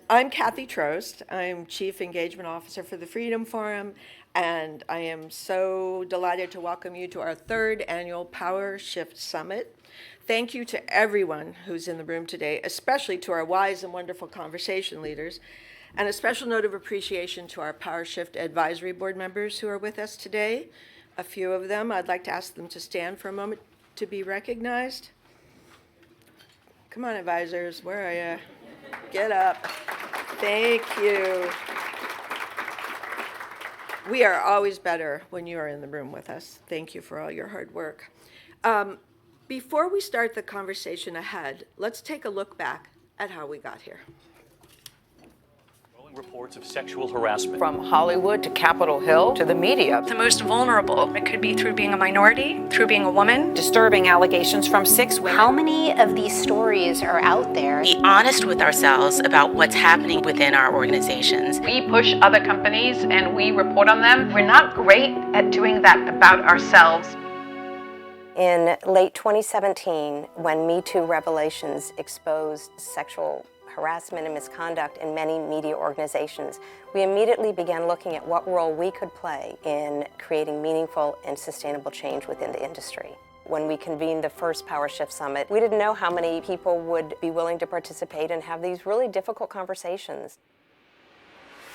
I'm Kathy Trost. I'm Chief Engagement Officer for the Freedom Forum, and I am so delighted to welcome you to our third annual Power Shift Summit. Thank you to everyone who's in the room today, especially to our wise and wonderful conversation leaders, and a special note of appreciation to our Power Shift Advisory Board members who are with us today. A few of them, I'd like to ask them to stand for a moment to be recognized. Come on, advisors, where are you? Get up. Thank you. We are always better when you are in the room with us. Thank you for all your hard work. Before we start the conversation ahead, let's take a look back at how we got here. Reports of sexual harassment. From Hollywood to Capitol Hill to the media. The most vulnerable. It could be through being a minority, through being a woman. Disturbing allegations from 6 women. How many of these stories are out there? Be honest with ourselves about what's happening within our organizations. We push other companies and we report on them. We're not great at doing that about ourselves. In late 2017, when Me Too revelations exposed sexual harassment and misconduct in many media organizations, we immediately began looking at what role we could play in creating meaningful and sustainable change within the industry. When we convened the first Power Shift Summit, we didn't know how many people would be willing to participate and have these really difficult conversations.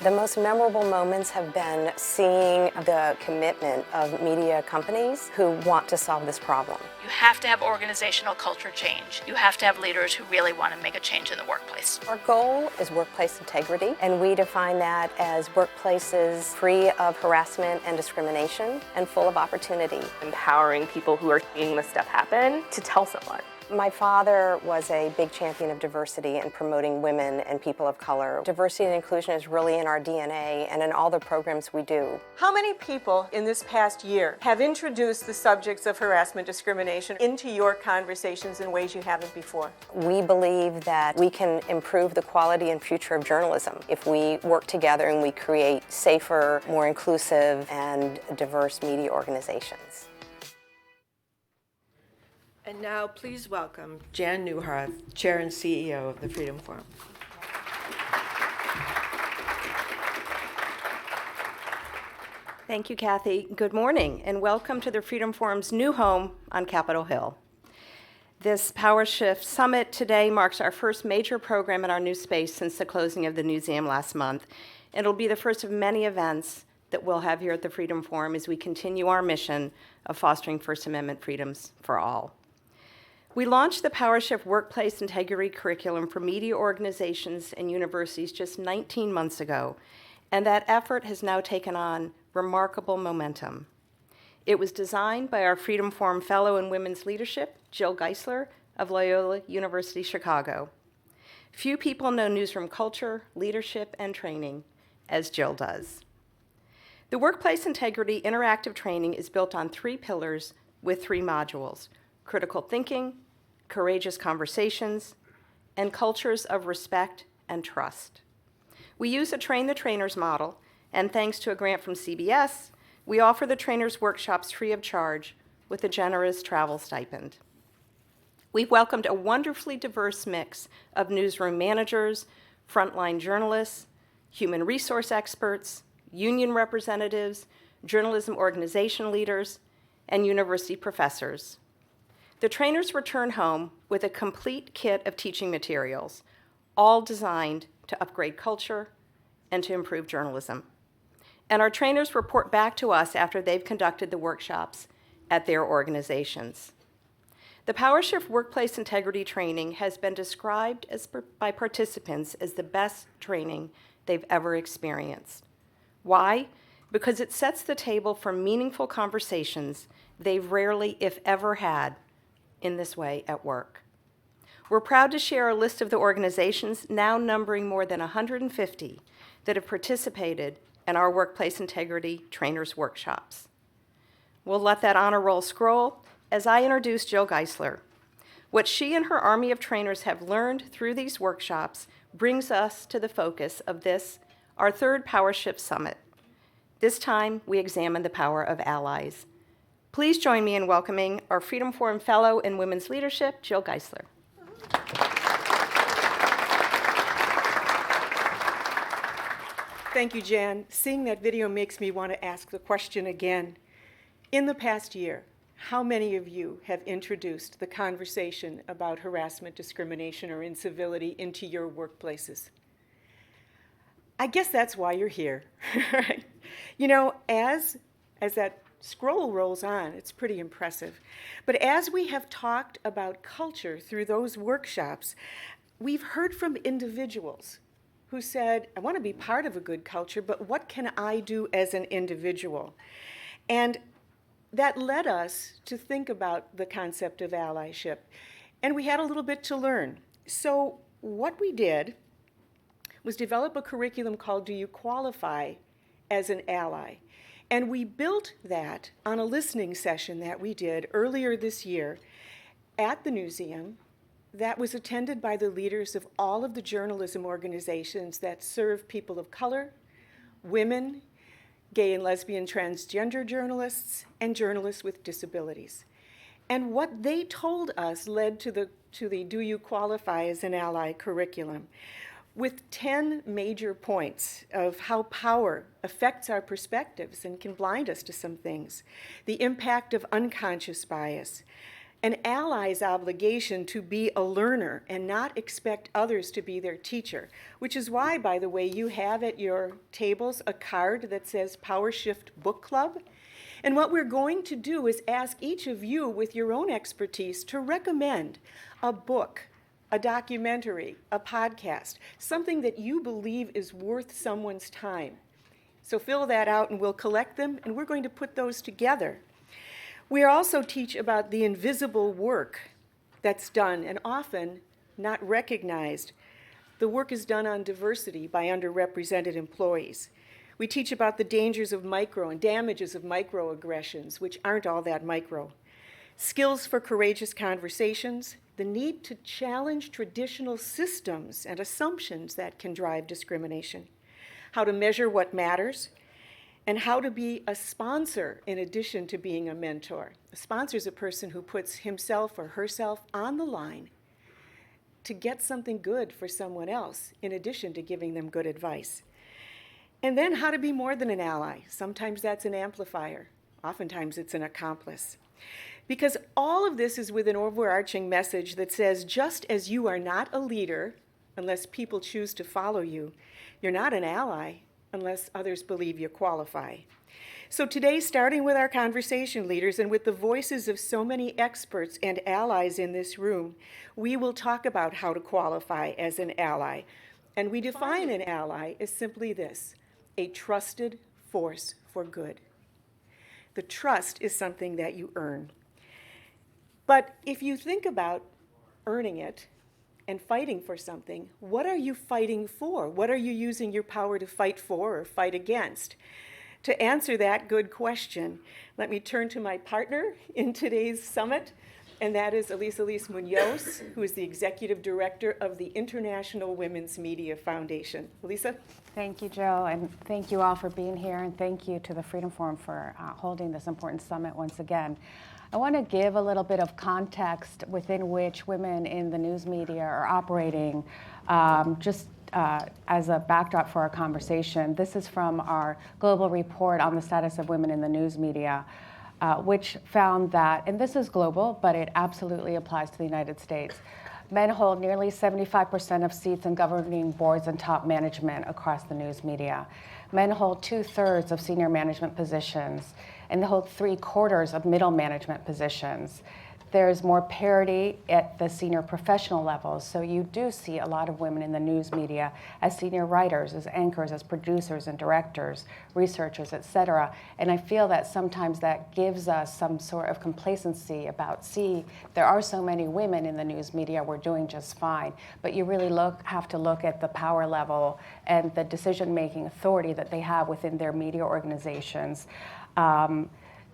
The most memorable moments have been seeing the commitment of media companies who want to solve this problem. You have to have organizational culture change. You have to have leaders who really want to make a change in the workplace. Our goal is workplace integrity, and we define that as workplaces free of harassment and discrimination and full of opportunity. Empowering people who are seeing this stuff happen to tell someone. My father was a big champion of diversity and promoting women and people of color. Diversity and inclusion is really in our DNA and in all the programs we do. How many people in this past year have introduced the subjects of harassment discrimination into your conversations in ways you haven't before? We believe that we can improve the quality and future of journalism if we work together and we create safer, more inclusive, and diverse media organizations. And now, please welcome Jan Newharth, Chair and CEO of the Freedom Forum. Thank you, Kathy. Good morning, and welcome to the Freedom Forum's new home on Capitol Hill. This Power Shift Summit today marks our first major program in our new space since the closing of the museum last month. It'll be the first of many events that we'll have here at the Freedom Forum as we continue our mission of fostering First Amendment freedoms for all. We launched the PowerShift Workplace Integrity Curriculum for media organizations and universities just 19 months ago, and that effort has now taken on remarkable momentum. It was designed by our Freedom Forum Fellow in Women's Leadership, Jill Geisler of Loyola University Chicago. Few people know newsroom culture, leadership, and training as Jill does. The Workplace Integrity Interactive Training is built on 3 pillars with 3 modules: critical thinking, courageous conversations, and cultures of respect and trust. We use a train the trainers model, and thanks to a grant from CBS, we offer the trainers workshops free of charge with a generous travel stipend. We've welcomed a wonderfully diverse mix of newsroom managers, frontline journalists, human resource experts, union representatives, journalism organization leaders, and university professors. The trainers return home with a complete kit of teaching materials, all designed to upgrade culture and to improve journalism. And our trainers report back to us after they've conducted the workshops at their organizations. The PowerShift Workplace Integrity Training has been described by participants as the best training they've ever experienced. Why? Because it sets the table for meaningful conversations they've rarely, if ever, had in this way at work. We're proud to share a list of the organizations, now numbering more than 150, that have participated in our Workplace Integrity Trainers Workshops. We'll let that honor roll scroll as I introduce Jill Geisler. What she and her army of trainers have learned through these workshops brings us to the focus of this, our third PowerShift Summit. This time, we examine the power of allies. Please join me in welcoming our Freedom Forum Fellow in Women's Leadership, Jill Geisler. Thank you, Jan. Seeing that video makes me want to ask the question again. In the past year, how many of you have introduced the conversation about harassment, discrimination, or incivility into your workplaces? I guess that's why you're here, right? You know, as that scroll rolls on, it's pretty impressive. But as we have talked about culture through those workshops, we've heard from individuals who said, I want to be part of a good culture, but what can I do as an individual? And that led us to think about the concept of allyship. And we had a little bit to learn. So what we did was develop a curriculum called Do You Qualify as an Ally? And we built that on a listening session that we did earlier this year at the museum that was attended by the leaders of all of the journalism organizations that serve people of color, women, gay and lesbian transgender journalists, and journalists with disabilities. And what they told us led to the Do You Qualify as an Ally curriculum, with 10 major points of how power affects our perspectives and can blind us to some things, the impact of unconscious bias, an ally's obligation to be a learner and not expect others to be their teacher, which is why, by the way, you have at your tables a card that says Power Shift Book Club. And what we're going to do is ask each of you, with your own expertise, to recommend a book, a documentary, a podcast, something that you believe is worth someone's time. So fill that out and we'll collect them, and we're going to put those together. We also teach about the invisible work that's done and often not recognized. The work is done on diversity by underrepresented employees. We teach about the dangers of micro and damages of microaggressions, which aren't all that micro. Skills for courageous conversations, the need to challenge traditional systems and assumptions that can drive discrimination, how to measure what matters, and how to be a sponsor in addition to being a mentor. A sponsor is a person who puts himself or herself on the line to get something good for someone else in addition to giving them good advice. And then how to be more than an ally. Sometimes that's an amplifier. Oftentimes it's an accomplice. Because all of this is with an overarching message that says, just as you are not a leader unless people choose to follow you, you're not an ally unless others believe you qualify. So today, starting with our conversation leaders and with the voices of so many experts and allies in this room, we will talk about how to qualify as an ally. And we define an ally as simply this: a trusted force for good. The trust is something that you earn. But if you think about earning it and fighting for something, what are you fighting for? What are you using your power to fight for or fight against? To answer that good question, let me turn to my partner in today's summit, and that is Elise Munoz, who is the Executive Director of the International Women's Media Foundation. Elisa? Thank you, Joe, and thank you all for being here, and thank you to the Freedom Forum for holding this important summit once again. I want to give a little bit of context within which women in the news media are operating, as a backdrop for our conversation. This is from our global report on the status of women in the news media, which found that, and this is global, but it absolutely applies to the United States, men hold nearly 75% of seats in governing boards and top management across the news media. Men hold 2/3 of senior management positions, and they hold 3/4 of middle management positions. There's more parity at the senior professional levels, so you do see a lot of women in the news media as senior writers, as anchors, as producers and directors, researchers, et cetera. And I feel that sometimes that gives us some sort of complacency about, see, there are so many women in the news media, we're doing just fine. But you really have to look at the power level and the decision-making authority that they have within their media organizations.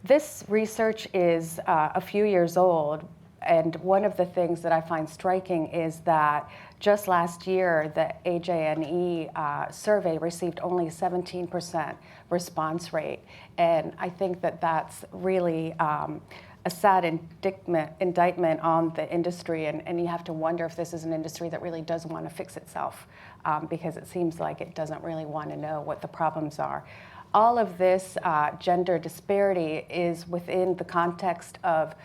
This research is a few years old, and one of the things that I find striking is that just last year, the AJNE survey received only 17% response rate, and I think that that's really a sad indictment on the industry, and you have to wonder if this is an industry that really does want to fix itself because it seems like it doesn't really want to know what the problems are. All of this gender disparity is within the context of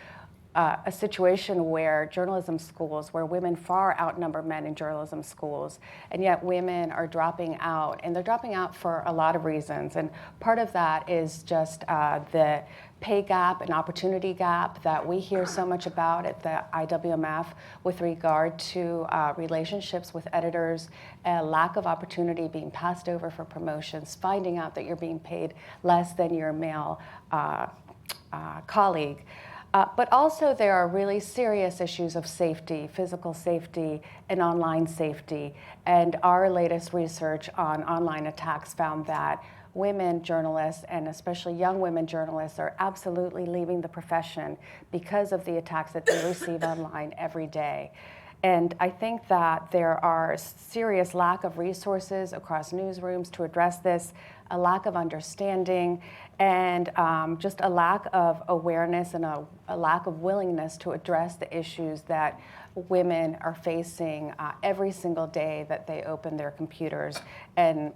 a situation where journalism schools, where women far outnumber men in journalism schools, and yet women are dropping out, and they're dropping out for a lot of reasons. And part of that is just the pay gap and opportunity gap that we hear so much about at the IWMF with regard to relationships with editors, a lack of opportunity being passed over for promotions, finding out that you're being paid less than your male colleague. But also there are really serious issues of safety, physical safety and online safety. And our latest research on online attacks found that women journalists, and especially young women journalists, are absolutely leaving the profession because of the attacks that they receive online every day. And I think that there are serious lack of resources across newsrooms to address this, a lack of understanding, and just a lack of awareness and a lack of willingness to address the issues that women are facing every single day that they open their computers and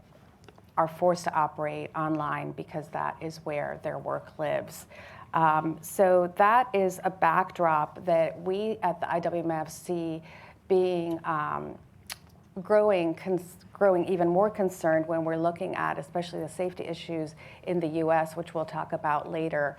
are forced to operate online because that is where their work lives. So that is a backdrop that we at the IWMF see being growing even more concerned when we're looking at especially the safety issues in the US, which we'll talk about later.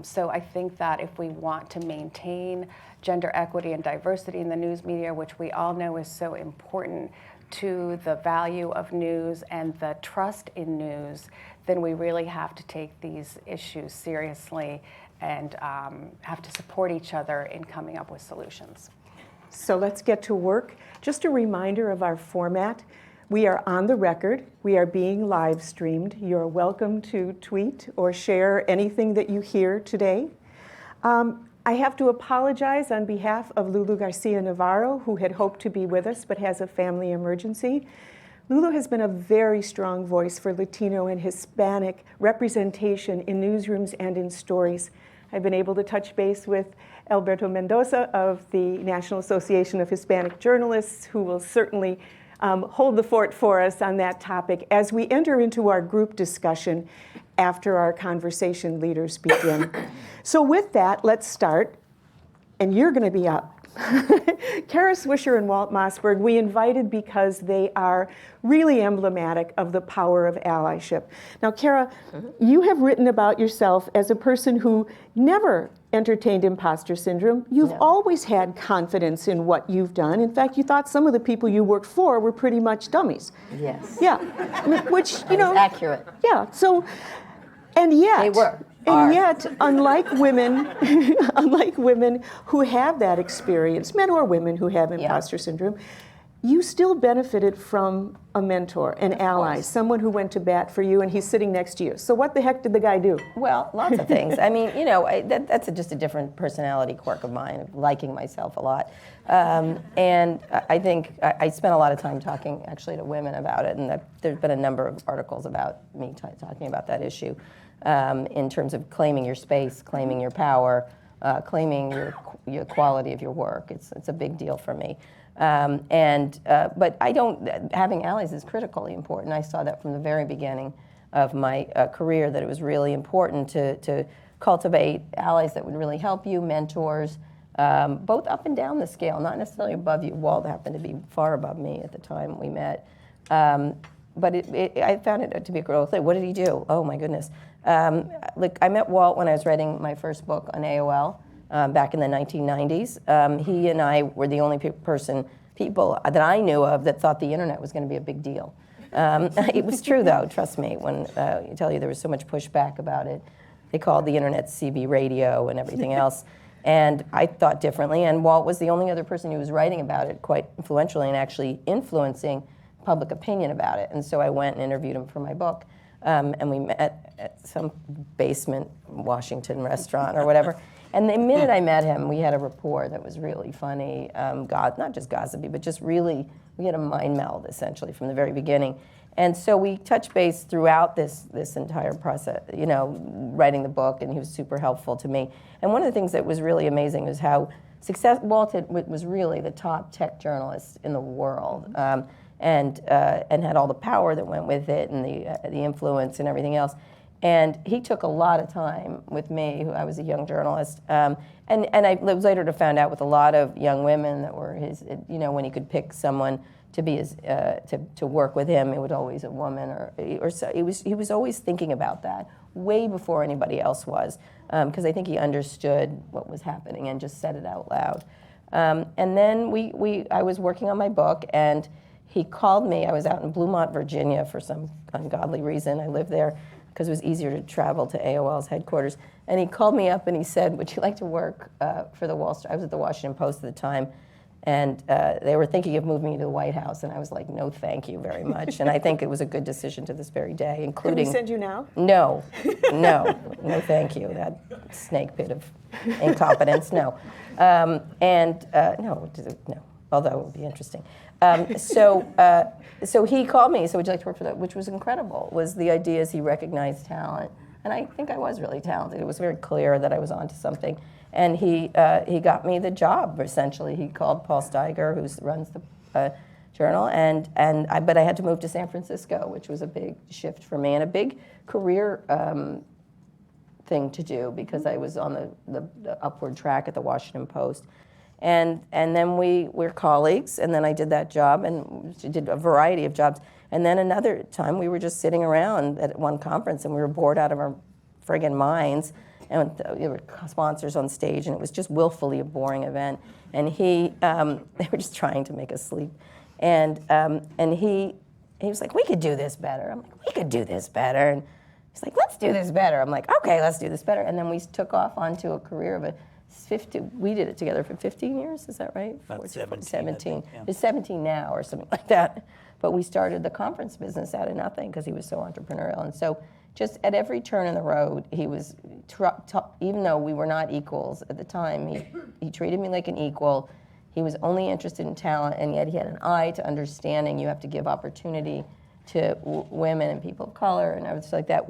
So I think that if we want to maintain gender equity and diversity in the news media, which we all know is so important to the value of news and the trust in news, then we really have to take these issues seriously and have to support each other in coming up with solutions. So let's get to work. Just a reminder of our format. We are on the record. We are being live streamed. You're welcome to tweet or share anything that you hear today. I have to apologize on behalf of Lulu Garcia Navarro, who had hoped to be with us but has a family emergency. Lulu has been a very strong voice for Latino and Hispanic representation in newsrooms and in stories. I've been able to touch base with Alberto Mendoza of the National Association of Hispanic Journalists, who will certainly hold the fort for us on that topic as we enter into our group discussion after our conversation leaders begin. So with that, let's start, and you're going to be up. Kara Swisher and Walt Mossberg, we invited because they are really emblematic of the power of allyship. Now, Kara, you have written about yourself as a person who never entertained imposter syndrome. You've always had confidence in what you've done. In fact, you thought some of the people you worked for were pretty much dummies. Yes. Yeah, which, you know. Accurate. Yeah, so, and yet. They were. And yet, unlike women who have that experience, men or women who have imposter syndrome, you still benefited from a mentor, an ally, someone who went to bat for you, and he's sitting next to you. So what the heck did the guy do? Well, lots of things. I mean, you know, that's just a different personality quirk of mine, of liking myself a lot. And I think I spent a lot of time talking actually to women about it, and there's been a number of articles about me talking about that issue. In terms of claiming your space, claiming your power, claiming your quality of your work. It's a big deal for me. But having allies is critically important. I saw that from the very beginning of my career, that it was really important to cultivate allies that would really help you, mentors, both up and down the scale, not necessarily above you. Walt happened to be far above me at the time we met. But I found it to be a growth thing. What did he do? Oh my goodness. Like I met Walt when I was writing my first book on AOL back in the 1990s. He and I were the only people that I knew of that thought the internet was going to be a big deal. It was true though, trust me, when I tell you there was so much pushback about it. They called the internet CB radio and everything else. And I thought differently, and Walt was the only other person who was writing about it quite influentially and actually influencing public opinion about it. And so I went and interviewed him for my book. And we met at some basement Washington restaurant or whatever. And the minute I met him, we had a rapport that was really funny, not just gossipy, but just really, we had a mind meld essentially from the very beginning. And so we touched base throughout this entire process, you know, writing the book, and he was super helpful to me. And one of the things that was really amazing was how Walt was really the top tech journalist in the world. and had all the power that went with it and the influence and everything else. And he took a lot of time with me, who I was a young journalist. And I was later to find out with a lot of young women that were his, when he could pick someone to be his, to work with him, it was always a woman or so. He was always thinking about that way before anybody else was, because I think he understood what was happening and just said it out loud. And then I was working on my book, and he called me. I was out in Bluemont, Virginia for some ungodly reason. I lived there because it was easier to travel to AOL's headquarters. And he called me up and he said, would you like to work for the Wall Street? I was at the Washington Post at the time. And they were thinking of moving me to the White House. And I was like, no, thank you very much. And I think it was a good decision to this very day, including— Can we send you now? No, no, thank you. That snake pit of incompetence, no. No, although it would be interesting. So he called me, so would you like to work for that? Which was incredible, was the idea is he recognized talent. And I think I was really talented. It was very clear that I was onto something. And he got me the job, essentially. He called Paul Steiger, who runs the journal, but I had to move to San Francisco, which was a big shift for me and a big career thing to do, because I was on the upward track at the Washington Post. And then we were colleagues, and then I did that job and did a variety of jobs. And then another time we were just sitting around at one conference and we were bored out of our friggin' minds, and there were sponsors on stage, and it was just willfully a boring event. And they were just trying to make us sleep. And he was like, we could do this better. I'm like, we could do this better. And he's like, let's do this better. I'm like, okay, let's do this better. And then we took off onto a career of we did it together for 15 years, is that right? About 17. 17. Yeah. It's 17 now or something like that. But we started the conference business out of nothing because he was so entrepreneurial. And so just at every turn in the road, he was, even though we were not equals at the time, he treated me like an equal. He was only interested in talent, and yet he had an eye to understanding you have to give opportunity to women and people of color and everything like that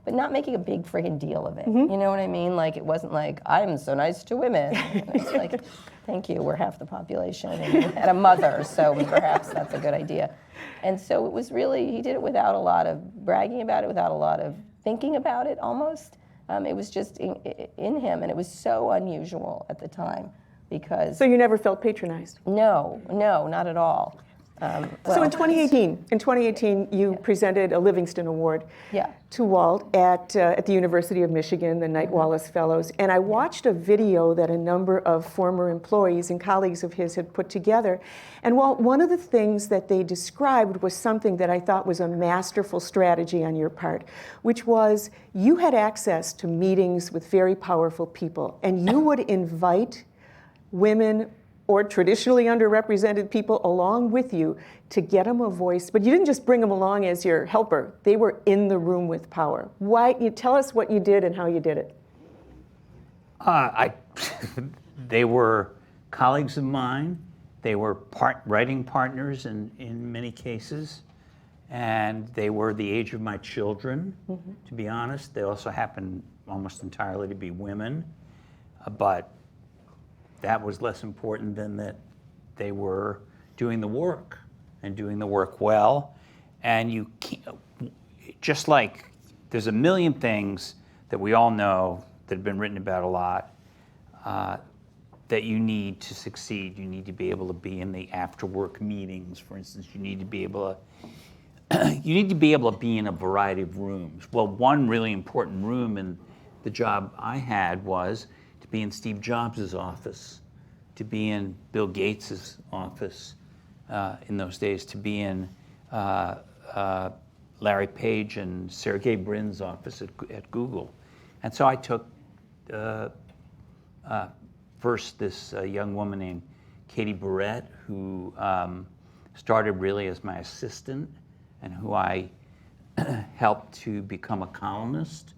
but not making a big friggin' deal of it. Mm-hmm. You know what I mean? Like, it wasn't like, I'm so nice to women. It's like, thank you, we're half the population and a mother, so perhaps that's a good idea. And so it was really, he did it without a lot of bragging about it, without a lot of thinking about it almost. It was just in him, and it was so unusual at the time because— So you never felt patronized? No, not at all. So in 2018, you presented a Livingston Award to Walt at the University of Michigan, the Knight Wallace Fellows. And I watched a video that a number of former employees and colleagues of his had put together. And Walt, one of the things that they described was something that I thought was a masterful strategy on your part, which was you had access to meetings with very powerful people, and you would invite women or traditionally underrepresented people along with you to get them a voice. But you didn't just bring them along as your helper. They were in the room with power. Why? You tell us what you did and how you did it. They were colleagues of mine. They were writing partners in many cases. And they were the age of my children, to be honest. They also happened almost entirely to be women. But that was less important than that they were doing the work and doing the work well. And you can't, just like there's a million things that we all know that have been written about a lot that you need to succeed. You need to be able to be in the after work meetings, for instance. You need to be able to be in a variety of rooms. Well, one really important room in the job I had was to be in Steve Jobs' office, to be in Bill Gates' office in those days, to be in Larry Page and Sergey Brin's office at Google. And so I took first this young woman named Katie Barrett, who started really as my assistant and who I helped to become a columnist.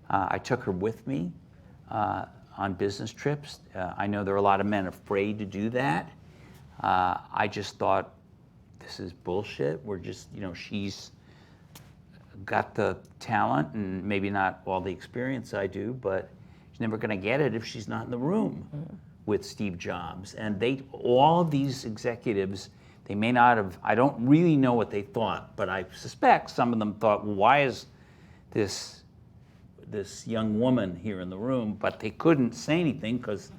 I took her with me on business trips. I know there are a lot of men afraid to do that. I just thought, this is bullshit. We're just, she's got the talent and maybe not all the experience I do, but she's never gonna get it if she's not in the room with Steve Jobs. And all of these executives They may not have, I don't really know what they thought, but I suspect some of them thought, well, why is this young woman here in the room? But they couldn't say anything because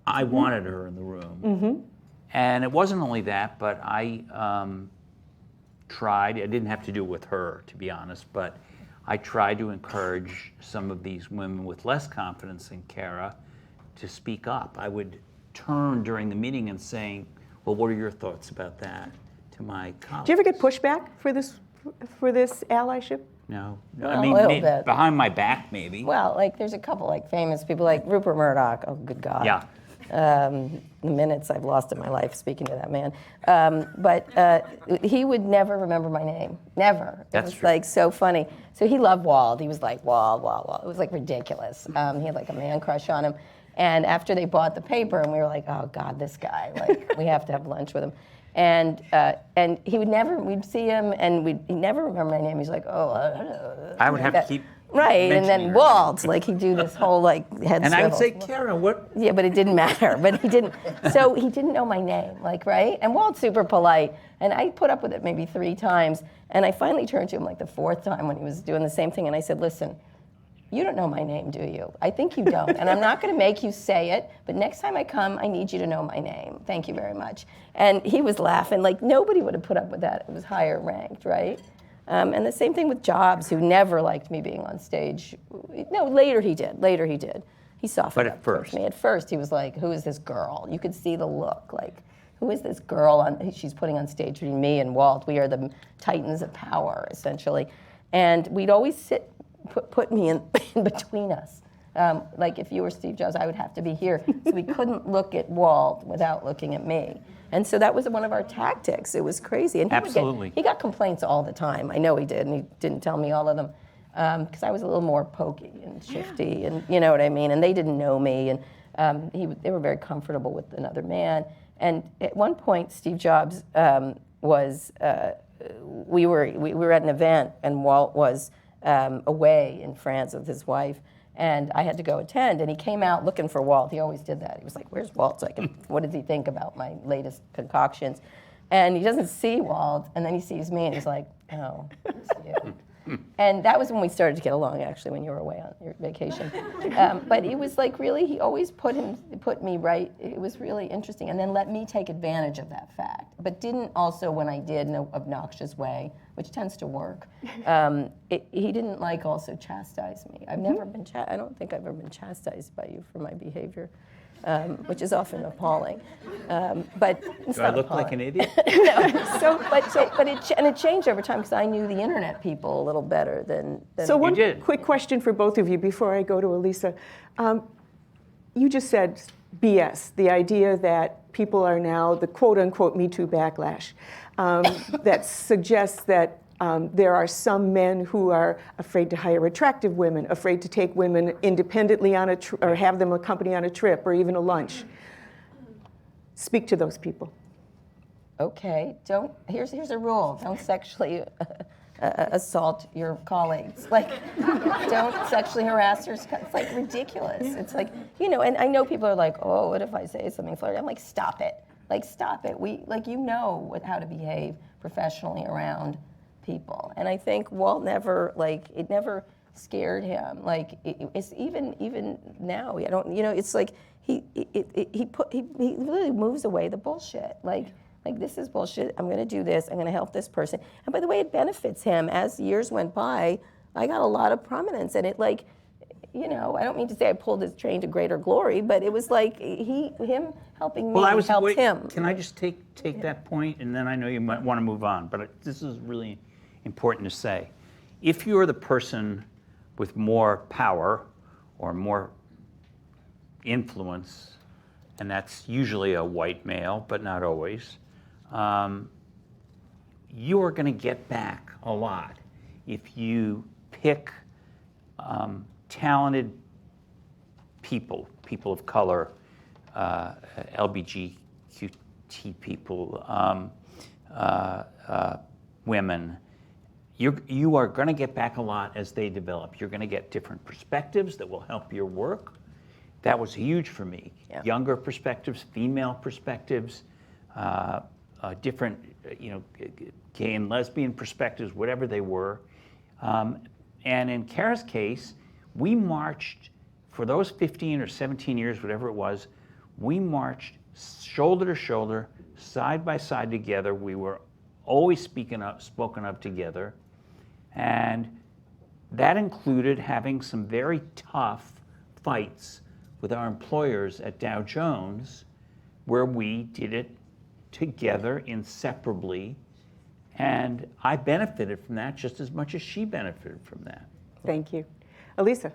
I wanted her in the room. And it wasn't only that, but I tried, I didn't have to do it with her, to be honest, but I tried to encourage some of these women with less confidence than Kara to speak up. I would turn during the meeting and saying, well, what are your thoughts about that, to my colleagues? Do you ever get pushback for this allyship? No. Well, I mean, a little bit. behind my back, maybe. Well, like there's a couple like famous people like Rupert Murdoch. Oh, good God. Yeah. The minutes I've lost in my life speaking to that man. But he would never remember my name. Never. That's it was true. like so funny. So he loved Wald. He was like, Wald. It was like ridiculous. He had like a man crush on him. And after they bought the paper, and we were like, oh God, this guy, like we have to have lunch with him. And he would never, we'd see him, and he'd never remember my name. He's like, oh, I would have to keep right, and then mentioning her. Walt, like he'd do this whole like head And I would swivel. say, Kara, what? Yeah, but it didn't matter. But he didn't. So he didn't know my name, like, right? And Walt's super polite, and I put up with it maybe 3 times, and I finally turned to him like the 4th time when he was doing the same thing, and I said, listen, you don't know my name, do you? I think you don't, and I'm not going to make you say it, but next time I come, I need you to know my name. Thank you very much. And he was laughing, like nobody would have put up with that. It was higher ranked, right? And the same thing with Jobs, who never liked me being on stage. No, later he did. He softened up towards me. At first, he was like, who is this girl? You could see the look, like, who is this girl she's putting on stage between me and Walt? We are the titans of power, essentially. And we'd always put me in between us. Like if you were Steve Jobs, I would have to be here. So we couldn't look at Walt without looking at me. And so that was one of our tactics. It was crazy. And he got complaints all the time. I know he did, and he didn't tell me all of them because I was a little more pokey and shifty, and you know what I mean. And they didn't know me, and they were very comfortable with another man. And at one point, Steve Jobs we were at an event, and Walt was away in France with his wife, and I had to go attend, and he came out looking for Walt. He always did that. He was like, where's Walt? So what does he think about my latest concoctions? And he doesn't see Walt, and then he sees me, and he's like, oh, it's you. And that was when we started to get along, actually, when you were away on your vacation. But it was like really, he always put me right. It was really interesting, and then let me take advantage of that fact. But didn't also, when I did in an obnoxious way, which tends to work, he didn't like also chastise me. I've never been, I don't think I've ever been chastised by you for my behavior. Which is often appalling, but it's Do not I look appalling. like an idiot? No. But it changed over time because I knew the internet people a little better than So one quick question for both of you before I go to Elisa. You just said BS, the idea that people are now the quote-unquote Me Too backlash that suggests that there are some men who are afraid to hire attractive women, afraid to take women independently on or have them accompany on a trip or even a lunch. Speak to those people. Okay, here's a rule. Don't sexually assault your colleagues. Like, don't sexually harass your, it's like ridiculous. It's like, and I know people are like, oh, what if I say something flirty? I'm like, stop it. Like, stop it. How to behave professionally around people. And I think Walt never scared him. Like, it's even now, it's like he really moves away the bullshit. Like this is bullshit. I'm going to do this. I'm going to help this person. And by the way, it benefits him. As years went by, I got a lot of prominence, and it I don't mean to say I pulled his train to greater glory, but it was like him helping me helped him. Can I just take that point, and then I know you might want to move on, but this is really important to say. If you're the person with more power or more influence, and that's usually a white male, but not always, you are going to get back a lot if you pick talented people of color, LGBTQ people, women. You are going to get back a lot as they develop. You're going to get different perspectives that will help your work. That was huge for me. Yeah. Younger perspectives, female perspectives, different, gay and lesbian perspectives, whatever they were. And in Kara's case, we marched for those 15 or 17 years, whatever it was, we marched shoulder to shoulder, side by side together. We were always spoken of together. And that included having some very tough fights with our employers at Dow Jones, where we did it together inseparably. And I benefited from that just as much as she benefited from that. Thank you. Elisa.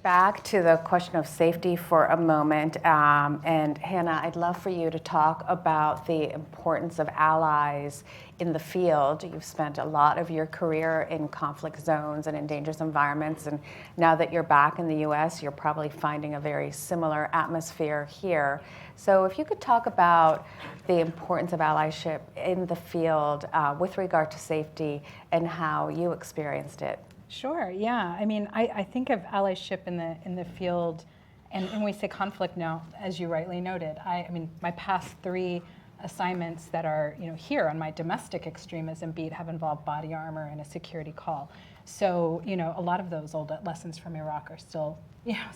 Back to the question of safety for a moment. And Hannah, I'd love for you to talk about the importance of allies in the field. You've spent a lot of your career in conflict zones and in dangerous environments. And now that you're back in the US, you're probably finding a very similar atmosphere here. So if you could talk about the importance of allyship in the field with regard to safety and how you experienced it. Sure, yeah. I mean, I think of allyship in the field, and when we say conflict now, as you rightly noted, I mean, my past 3 assignments that are here on my domestic extremism beat have involved body armor and a security call. So a lot of those old lessons from Iraq are still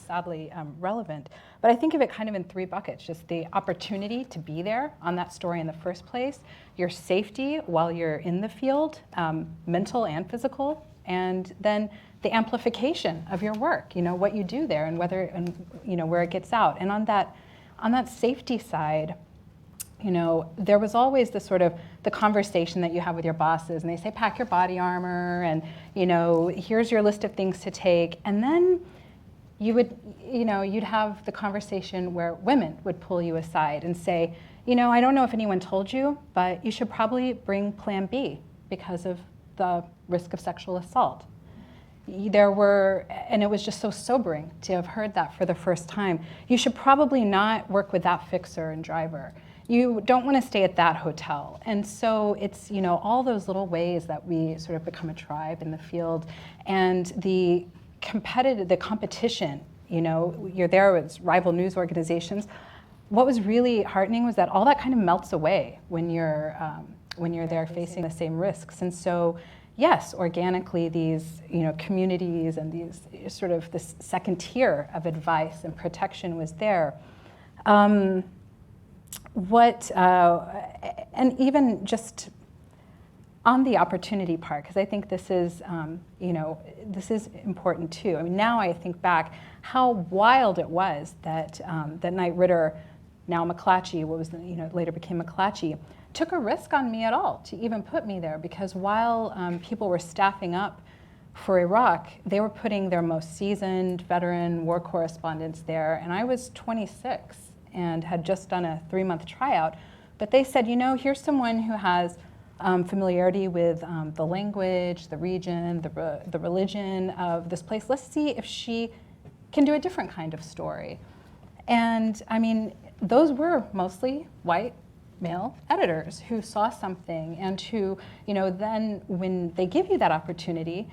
sadly relevant. But I think of it kind of in 3 buckets: just the opportunity to be there on that story in the first place, your safety while you're in the field, mental and physical, and then the amplification of your work, what you do there and whether where it gets out. And on that safety side, there was always the sort of the conversation that you have with your bosses, and they say, pack your body armor, and here's your list of things to take. And then you'd have the conversation where women would pull you aside and say, I don't know if anyone told you, but you should probably bring Plan B because of the risk of sexual assault. And it was just so sobering to have heard that for the first time. You should probably not work with that fixer and driver. You don't want to stay at that hotel. And so it's, all those little ways that we sort of become a tribe in the field. And the competition, you're there with rival news organizations. What was really heartening was that all that kind of melts away when you're there facing the same risks. And so, yes, organically these communities and these sort of this second tier of advice and protection was there. And even just on the opportunity part, because I think this is this is important too. I mean, now I think back how wild it was that that Knight Ridder, now McClatchy, what was later became McClatchy, took a risk on me at all to even put me there, because while people were staffing up for Iraq, they were putting their most seasoned veteran war correspondents there, and I was 26 and had just done a 3-month tryout. But they said, here's someone who has familiarity with the language, the region, the religion of this place. Let's see if she can do a different kind of story. And I mean, those were mostly white male editors who saw something and who, then when they give you that opportunity,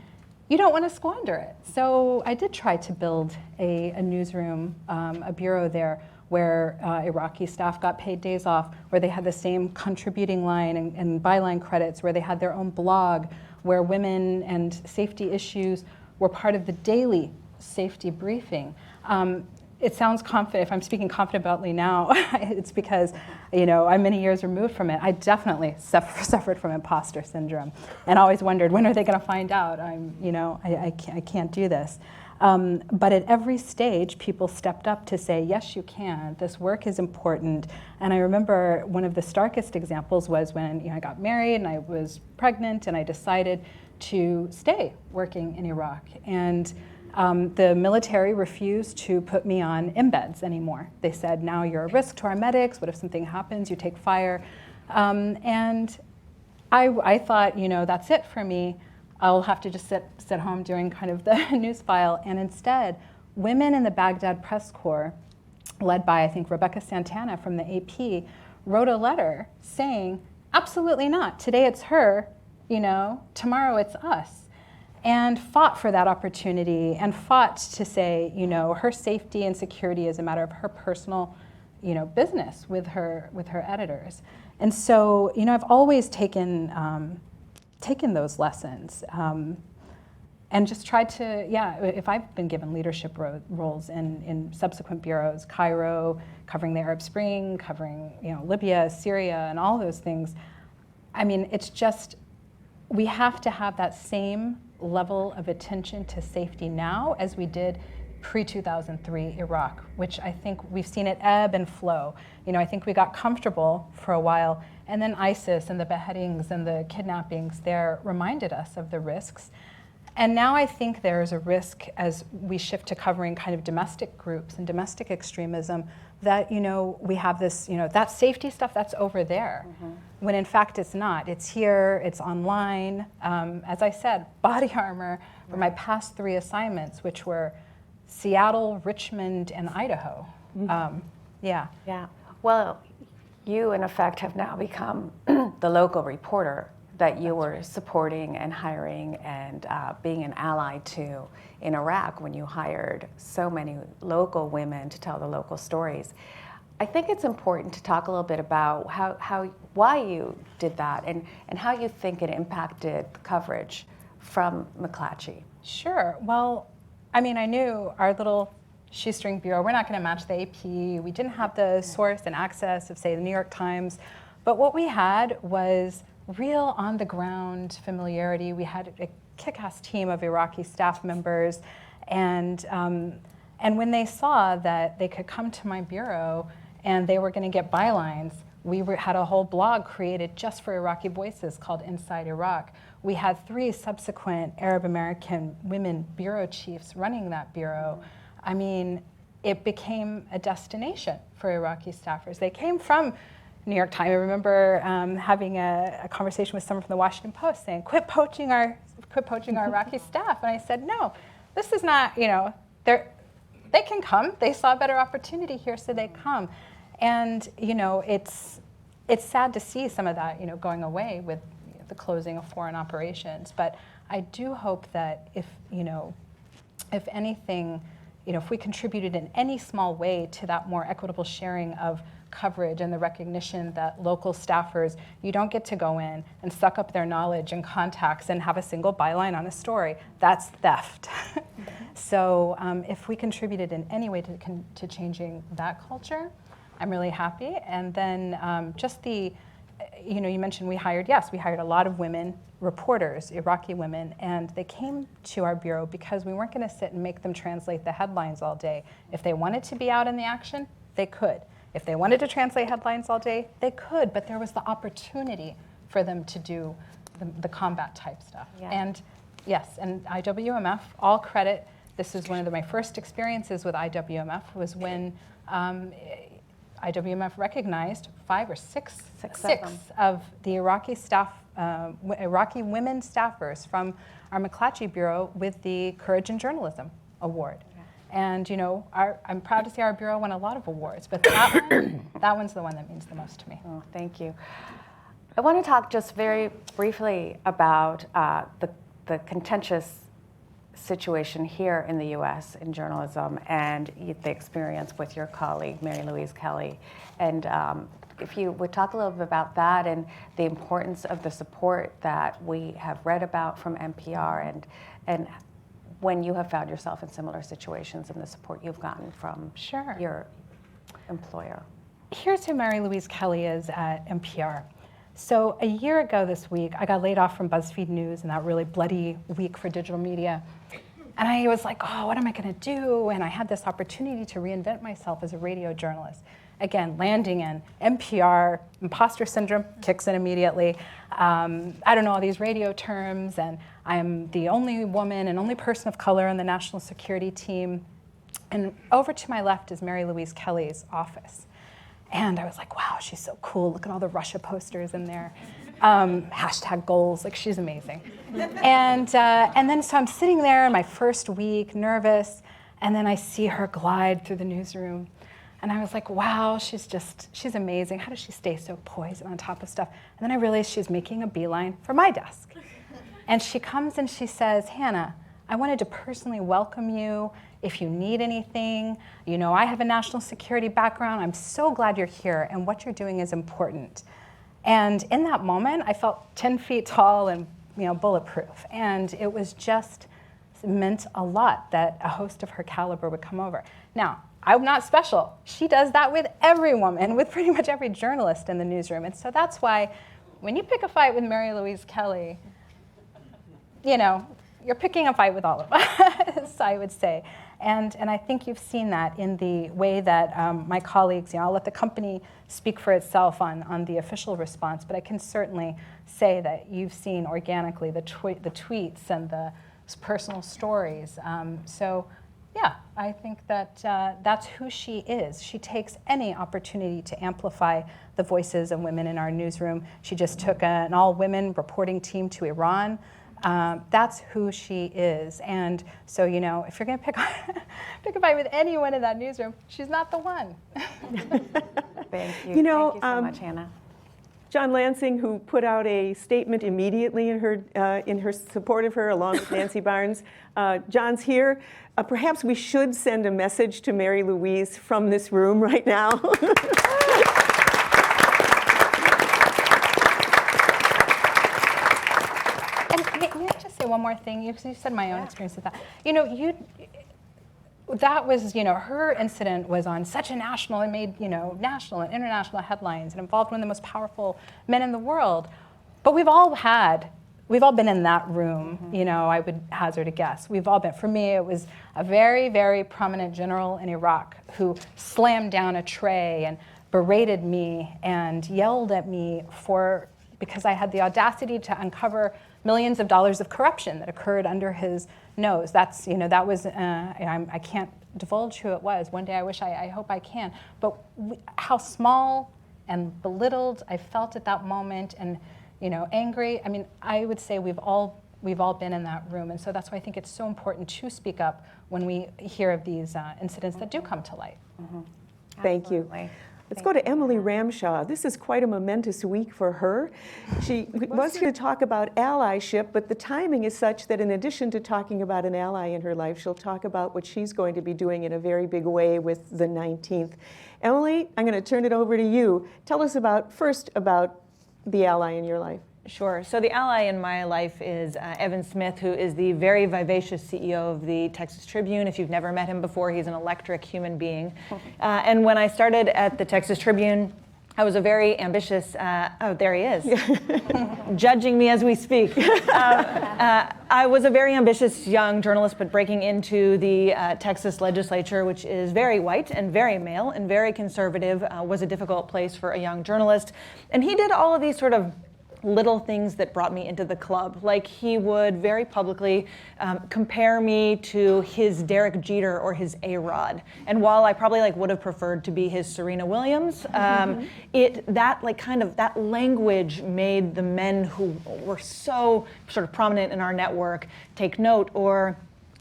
you don't want to squander it. So I did try to build a newsroom, a bureau there where Iraqi staff got paid days off, where they had the same contributing line and byline credits, where they had their own blog, where women and safety issues were part of the daily safety briefing. It sounds confident, if I'm speaking confidently now, it's because, I'm many years removed from it. I definitely suffered from imposter syndrome and always wondered, when are they going to find out I can't do this. But at every stage, people stepped up to say, yes, you can. This work is important. And I remember one of the starkest examples was when I got married and I was pregnant and I decided to stay working in Iraq. And the military refused to put me on embeds anymore. They said, now you're a risk to our medics. What if something happens? You take fire. And I thought, that's it for me. I'll have to just sit home doing kind of the news file. And instead, women in the Baghdad press corps, led by, I think, Rebecca Santana from the AP, wrote a letter saying, absolutely not. Today it's her, tomorrow it's us. And fought for that opportunity and fought to say, her safety and security is a matter of her personal, business with her editors. And so, I've always taken those lessons and just tried to, if I've been given leadership roles in subsequent bureaus, Cairo, covering the Arab Spring, covering, Libya, Syria, and all those things, I mean, it's just, we have to have that same level of attention to safety now as we did pre-2003 Iraq, which I think we've seen it ebb and flow. I think we got comfortable for a while, and then ISIS and the beheadings and the kidnappings there reminded us of the risks. And now I think there's a risk as we shift to covering kind of domestic groups and domestic extremism that, we have this, that safety stuff that's over there, when in fact it's not. It's here, it's online. As I said, body armor for my past 3 assignments, which were Seattle, Richmond, and Idaho. Yeah. Well, you in effect have now become the local reporter that you were supporting and hiring and being an ally to in Iraq when you hired so many local women to tell the local stories. I think it's important to talk a little bit about why you did that and how you think it impacted coverage from McClatchy. Sure. Well, I mean, I knew our little shoestring bureau, we're not going to match the AP. We didn't have the source and access of, say, the New York Times. But what we had was real on-the-ground familiarity. We had a kick-ass team of Iraqi staff members. And when they saw that they could come to my bureau and they were going to get bylines, we had a whole blog created just for Iraqi Voices called Inside Iraq. We had 3 subsequent Arab American women bureau chiefs running that bureau. I mean, it became a destination for Iraqi staffers. They came from New York Times. I remember having a conversation with someone from the Washington Post saying, quit poaching our Iraqi staff. And I said, no, this is not, they can come. They saw a better opportunity here, so they come. And, it's sad to see some of that, going away with the closing of foreign operations. But I do hope that if anything, if we contributed in any small way to that more equitable sharing of coverage and the recognition that local staffers, you don't get to go in and suck up their knowledge and contacts and have a single byline on a story. That's theft. So if we contributed in any way to changing that culture, I'm really happy. And then just you mentioned we hired a lot of women reporters, Iraqi women, and they came to our bureau because we weren't going to sit and make them translate the headlines all day. If they wanted to be out in the action, they could. If they wanted to translate headlines all day, they could, but there was the opportunity for them to do the combat type stuff. Yeah. And yes, and IWMF, all credit, this is one of my first experiences with IWMF was when IWMF recognized 5 or 6 of the Iraqi staff, Iraqi women staffers from our McClatchy Bureau with the Courage in Journalism Award. And I'm proud to say our bureau won a lot of awards, but that one's the one that means the most to me. Oh, thank you. I want to talk just very briefly about the contentious situation here in the U.S. in journalism and the experience with your colleague, Mary Louise Kelly. And if you would talk a little bit about that and the importance of the support that we have read about from NPR and when you have found yourself in similar situations and the support you've gotten from your employer. Here's who Mary Louise Kelly is at NPR. So a year ago this week, I got laid off from BuzzFeed News in that really bloody week for digital media. And I was like, oh, what am I going to do? And I had this opportunity to reinvent myself as a radio journalist. Again, landing in NPR, imposter syndrome kicks in immediately. I don't know all these radio terms, and I'm the only woman and only person of color on the national security team. And over to my left is Mary Louise Kelly's office. And I was like, wow, she's so cool. Look at all the Russia posters in there. Hashtag goals, like she's amazing. And then so I'm sitting there in my first week, nervous, and then I see her glide through the newsroom. And I was like, wow, she's amazing. How does she stay so poised and on top of stuff? And then I realized she's making a beeline for my desk. And she comes and she says, Hannah, I wanted to personally welcome you. If you need anything, you know, I have a national security background. I'm so glad you're here, and what you're doing is important. And in that moment, I felt 10 feet tall and, you know, bulletproof. And it was just meant a lot that a host of her caliber would come over. Now, I'm not special. She does that with every woman, with pretty much every journalist in the newsroom. And so that's why when you pick a fight with Mary Louise Kelly, you know, you're picking a fight with all of us, I would say. And I think you've seen that in the way that my colleagues, you know, I'll let the company speak for itself on the official response, but I can certainly say that you've seen organically the tweets and the personal stories. So yeah, I think that that's who she is. She takes any opportunity to amplify the voices of women in our newsroom. She just took an all-women reporting team to Iran. That's who she is. And so, you know, if you're going to pick a fight with anyone in that newsroom, she's not the one. Thank you. You know, Thank you so much, Hannah. John Lansing, who put out a statement immediately in her support of her, along with Nancy Barnes. John's here. Perhaps we should send a message to Mary Louise from this room right now. May I just say one more thing? You said my own experience with that. You know, that was, you know, her incident was on such a national and made, you know, national and international headlines and involved one of the most powerful men in the world. But we've all been in that room, you know, I would hazard a guess. We've all been. For me, it was a very, very prominent general in Iraq who slammed down a tray and berated me and yelled at me because I had the audacity to uncover millions of dollars of corruption that occurred under his nose. That's, you know, that was, I can't divulge who it was. One day I hope I can. But how small and belittled I felt at that moment, and, you know, angry. I mean, I would say we've all been in that room. And so that's why I think it's so important to speak up when we hear of these incidents that do come to light. Thank you. Let's go to Emily Ramshaw. This is quite a momentous week for her. She was going to talk about allyship, but the timing is such that in addition to talking about an ally in her life, she'll talk about what she's going to be doing in a very big way with the 19th. Emily, I'm going to turn it over to you. Tell us first about the ally in your life. Sure. So the ally in my life is Evan Smith, who is the very vivacious CEO of the Texas Tribune. If you've never met him before, he's an electric human being. And when I started at the Texas Tribune, I was a very ambitious, oh, there he is, judging me as we speak. I was a very ambitious young journalist, but breaking into the Texas legislature, which is very white and very male and very conservative, was a difficult place for a young journalist. And he did all of these sort of little things that brought me into the club. Like, he would very publicly compare me to his Derek Jeter or his A-Rod. And while I probably would have preferred to be his Serena Williams, that language made the men who were so sort of prominent in our network take note. Or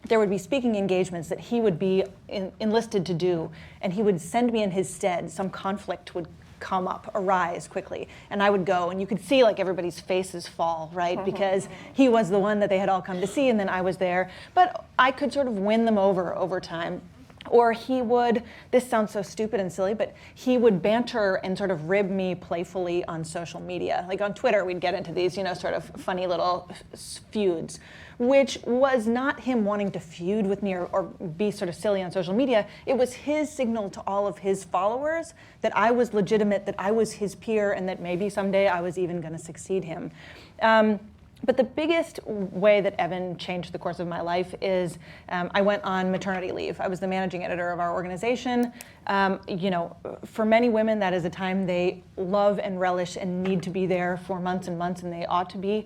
there would be speaking engagements that he would be enlisted to do, and he would send me in his stead. Some conflict would arise quickly, and I would go, and you could see everybody's faces fall, right? Because he was the one that they had all come to see, and then I was there. But I could sort of win them over time. Or he would, this sounds so stupid and silly, but he would banter and sort of rib me playfully on social media. Like on Twitter, we'd get into these, sort of funny little feuds, which was not him wanting to feud with me or be sort of silly on social media. It was his signal to all of his followers that I was legitimate, that I was his peer, and that maybe someday I was even going to succeed him. But the biggest way that Evan changed the course of my life is I went on maternity leave. I was the managing editor of our organization. For many women, that is a time they love and relish and need to be there for months and months, and they ought to be.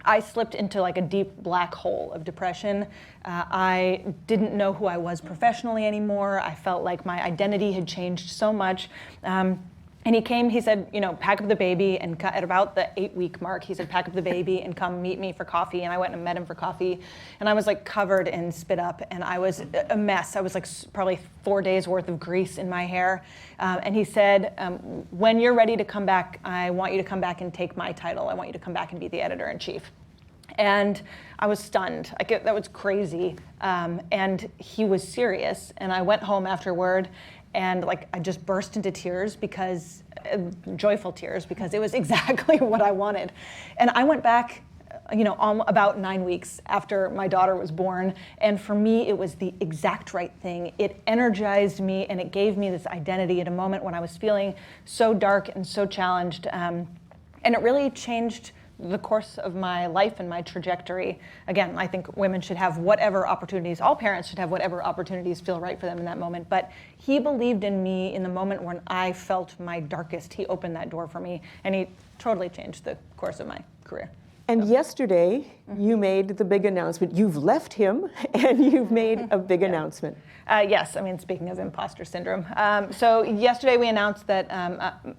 I slipped into a deep black hole of depression. I didn't know who I was professionally anymore. I felt like my identity had changed so much. And he came, he said, pack up the baby, and at about the 8-week mark, he said, pack up the baby and come meet me for coffee. And I went and met him for coffee, and I was covered in spit up, and I was a mess. I was probably 4 days worth of grease in my hair. And he said, when you're ready to come back, I want you to come back and take my title. I want you to come back and be the editor-in-chief. And I was stunned. That was crazy. And he was serious. And I went home afterward and I just burst into tears because, joyful tears, because it was exactly what I wanted. And I went back, about 9 weeks after my daughter was born. And for me, it was the exact right thing. It energized me and it gave me this identity at a moment when I was feeling so dark and so challenged. And it really changed the course of my life and my trajectory. Again, I think women should have whatever opportunities, all parents should have whatever opportunities feel right for them in that moment. But he believed in me in the moment when I felt my darkest. He opened that door for me, and he totally changed the course of my career. And yesterday, you made the big announcement. You've left him, and you've made a big announcement. Yes, speaking of imposter syndrome. So yesterday we announced that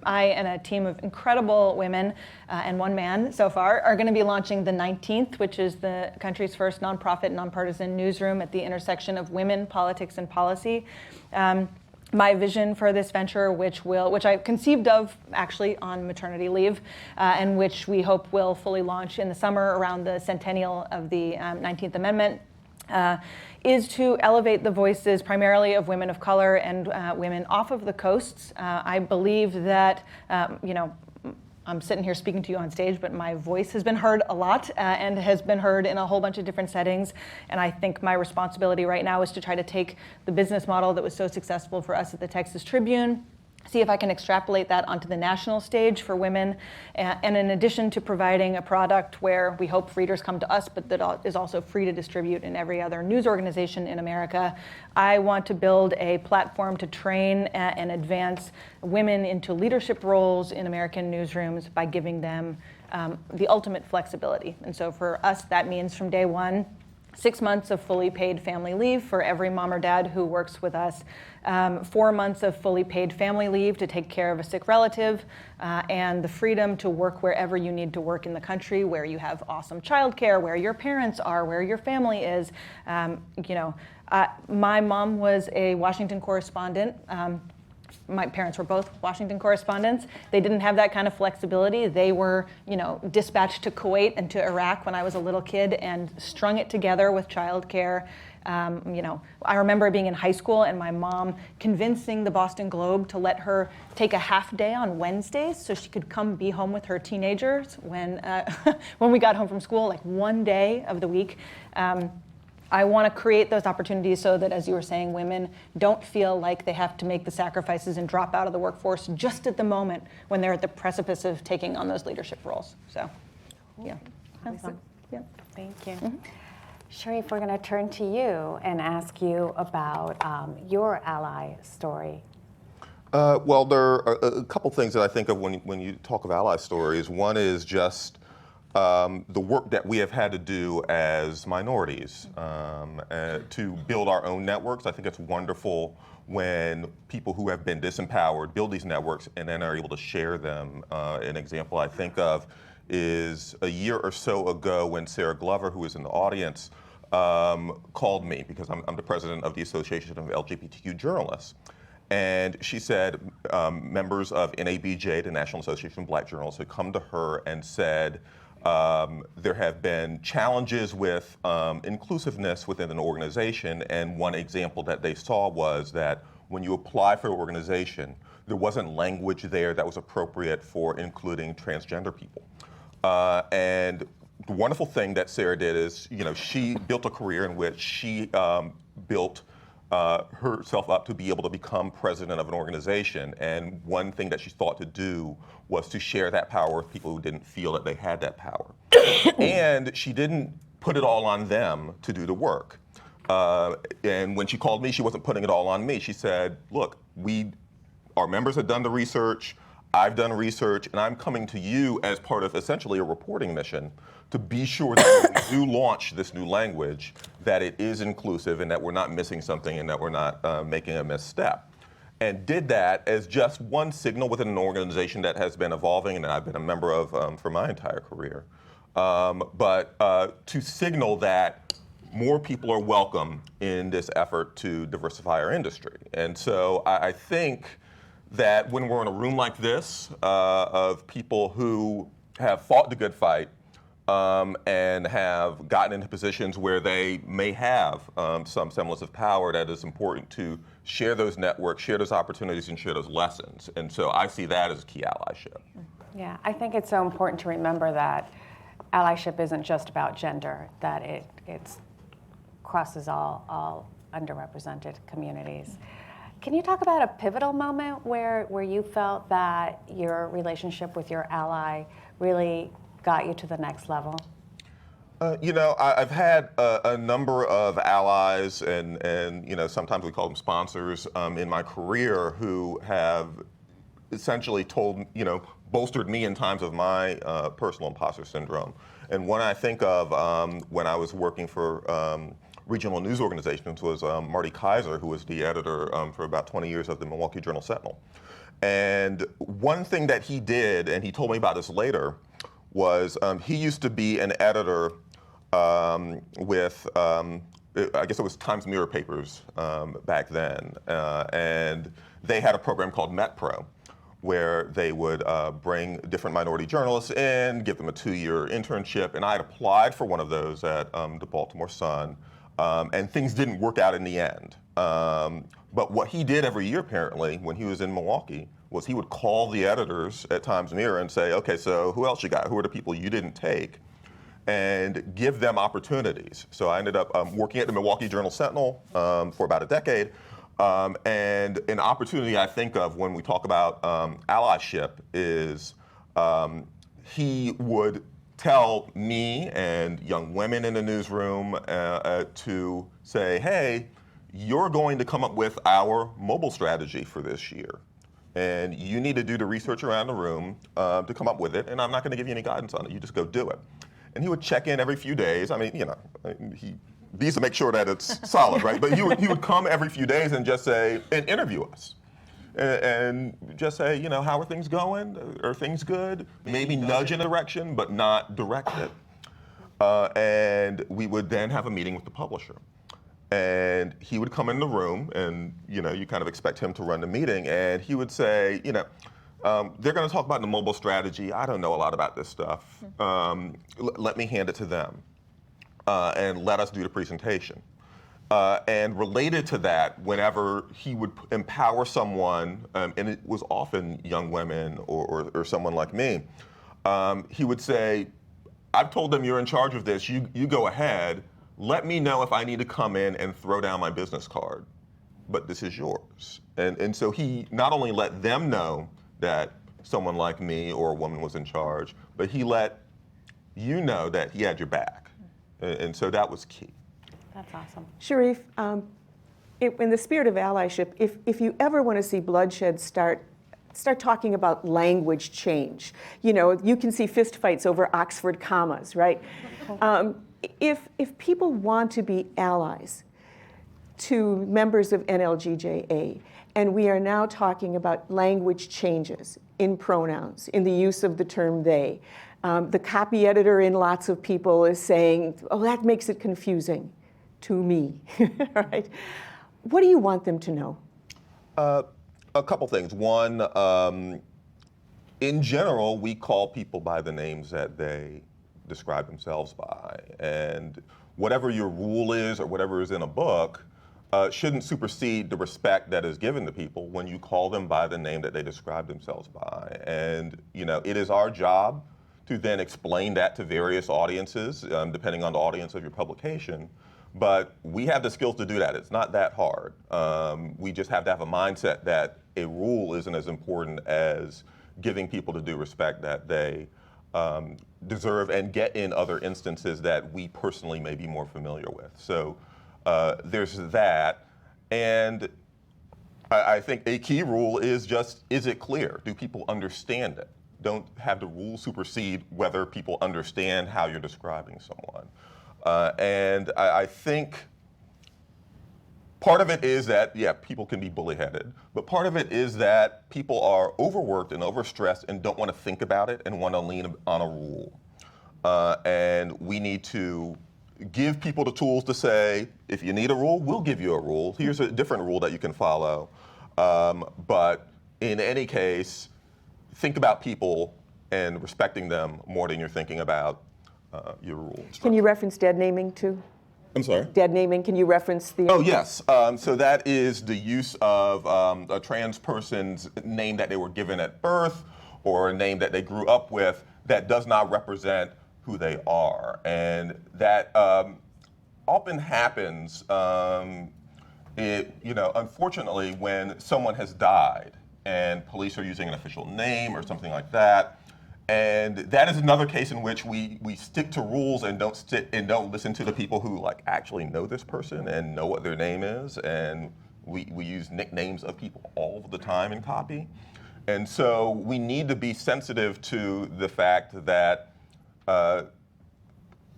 I and a team of incredible women and one man so far are going to be launching the 19th, which is the country's first nonprofit, nonpartisan newsroom at the intersection of women, politics, and policy. My vision for this venture, which I conceived of actually on maternity leave, and which we hope will fully launch in the summer around the centennial of the 19th Amendment, is to elevate the voices primarily of women of color and women off of the coasts. I believe that, I'm sitting here speaking to you on stage, but my voice has been heard a lot and has been heard in a whole bunch of different settings. And I think my responsibility right now is to try to take the business model that was so successful for us at the Texas Tribune, see if I can extrapolate that onto the national stage for women. And in addition to providing a product where we hope readers come to us, but that is also free to distribute in every other news organization in America, I want to build a platform to train and advance women into leadership roles in American newsrooms by giving them the ultimate flexibility. And so for us, that means from day one, 6 months of fully paid family leave for every mom or dad who works with us, 4 months of fully paid family leave to take care of a sick relative, and the freedom to work wherever you need to work in the country, where you have awesome childcare, where your parents are, where your family is. My mom was a Washington correspondent. My parents were both Washington correspondents. They didn't have that kind of flexibility. They were, dispatched to Kuwait and to Iraq when I was a little kid and strung it together with childcare. I remember being in high school and my mom convincing the Boston Globe to let her take a half day on Wednesdays so she could come be home with her teenagers when we got home from school, one day of the week. I want to create those opportunities so that, as you were saying, women don't feel like they have to make the sacrifices and drop out of the workforce just at the moment when they're at the precipice of taking on those leadership roles. So, yeah. Awesome. Yeah. Thank you. Sharif, we're going to turn to you and ask you about your ally story. Well, there are a couple things that I think of when you talk of ally stories. One is just the work that we have had to do as minorities to build our own networks. I think it's wonderful when people who have been disempowered build these networks and then are able to share them. An example I think of is a year or so ago when Sarah Glover, who is in the audience, called me because I'm the president of the Association of LGBTQ Journalists. And she said members of NABJ, the National Association of Black Journalists, had come to her and said, there have been challenges with inclusiveness within an organization, and one example that they saw was that when you apply for an organization, there wasn't language there that was appropriate for including transgender people. And the wonderful thing that Sarah did is, she built a career in which she built herself up to be able to become president of an organization. And one thing that she thought to do was to share that power with people who didn't feel that they had that power. And she didn't put it all on them to do the work. And when she called me, she wasn't putting it all on me. She said, look, our members have done the research, I've done research, and I'm coming to you as part of essentially a reporting mission to be sure that when we do launch this new language, that it is inclusive and that we're not missing something and that we're not making a misstep. And did that as just one signal within an organization that has been evolving and that I've been a member of for my entire career. But to signal that more people are welcome in this effort to diversify our industry. And so I think that when we're in a room like this of people who have fought the good fight, and have gotten into positions where they may have some semblance of power, that is important to share those networks, share those opportunities, and share those lessons. And so I see that as key allyship. Yeah, I think it's so important to remember that allyship isn't just about gender, that it crosses all underrepresented communities. Can you talk about a pivotal moment where you felt that your relationship with your ally really got you to the next level? I've had a number of allies and sometimes we call them sponsors in my career who have essentially bolstered me in times of my personal imposter syndrome. And one I think of when I was working for regional news organizations was Marty Kaiser, who was the editor for about 20 years of the Milwaukee Journal-Sentinel. And one thing that he did, and he told me about this later, was he used to be an editor with, I guess it was Times Mirror papers back then, and they had a program called MetPro, where they would bring different minority journalists in, give them a 2-year internship, and I had applied for one of those at the Baltimore Sun, and things didn't work out in the end. But what he did every year, apparently, when he was in Milwaukee, was he would call the editors at Times Mirror and say, okay, so who else you got? Who are the people you didn't take? And give them opportunities. So I ended up working at the Milwaukee Journal-Sentinel for about a decade. And an opportunity I think of when we talk about allyship is he would tell me and young women in the newsroom to say, hey, you're going to come up with our mobile strategy for this year. And you need to do the research around the room to come up with it, and I'm not going to give you any guidance on it. You just go do it. And he would check in every few days. I mean, he needs to make sure that it's solid, right? But he would come every few days and just say, and interview us. And just say, how are things going? Are things good? Maybe nudge in a direction, but not direct it. And we would then have a meeting with the publisher. And he would come in the room, and you kind of expect him to run the meeting, and he would say, they're going to talk about the mobile strategy. I don't know a lot about this stuff. Let me hand it to them, and let us do the presentation. And related to that, whenever he would empower someone, and it was often young women or someone like me, he would say, I've told them you're in charge of this. You go ahead. Let me know if I need to come in and throw down my business card, but this is yours. And so he not only let them know that someone like me or a woman was in charge, but he let you know that he had your back. And so that was key. That's awesome. Sharif, in the spirit of allyship, if you ever want to see bloodshed start talking about language change. You can see fistfights over Oxford commas, right? If people want to be allies to members of NLGJA, and we are now talking about language changes in pronouns, in the use of the term they, the copy editor in lots of people is saying, oh, that makes it confusing to me, right? What do you want them to know? A couple things. One, in general, we call people by the names that they describe themselves by. And whatever your rule is or whatever is in a book shouldn't supersede the respect that is given to people when you call them by the name that they describe themselves by. And it is our job to then explain that to various audiences, depending on the audience of your publication. But we have the skills to do that. It's not that hard. We just have to have a mindset that a rule isn't as important as giving people the due respect that they deserve and get in other instances that we personally may be more familiar with. So there's that. And I think a key rule is just, is it clear? Do people understand it? Don't have the rule supersede whether people understand how you're describing someone. And I think part of it is that, people can be bully-headed, but part of it is that people are overworked and overstressed and don't want to think about it and want to lean on a rule. And we need to give people the tools to say, if you need a rule, we'll give you a rule. Here's a different rule that you can follow. But in any case, think about people and respecting them more than you're thinking about your rule. Can you reference dead naming too? I'm sorry? Dead naming, can you reference the... Oh, yes. So that is the use of a trans person's name that they were given at birth or a name that they grew up with that does not represent who they are. And that often happens, unfortunately, when someone has died and police are using an official name or something like that. And that is another case in which we stick to rules and don't listen to the people who actually know this person and know what their name is. And we use nicknames of people all the time in copy. And so we need to be sensitive to the fact that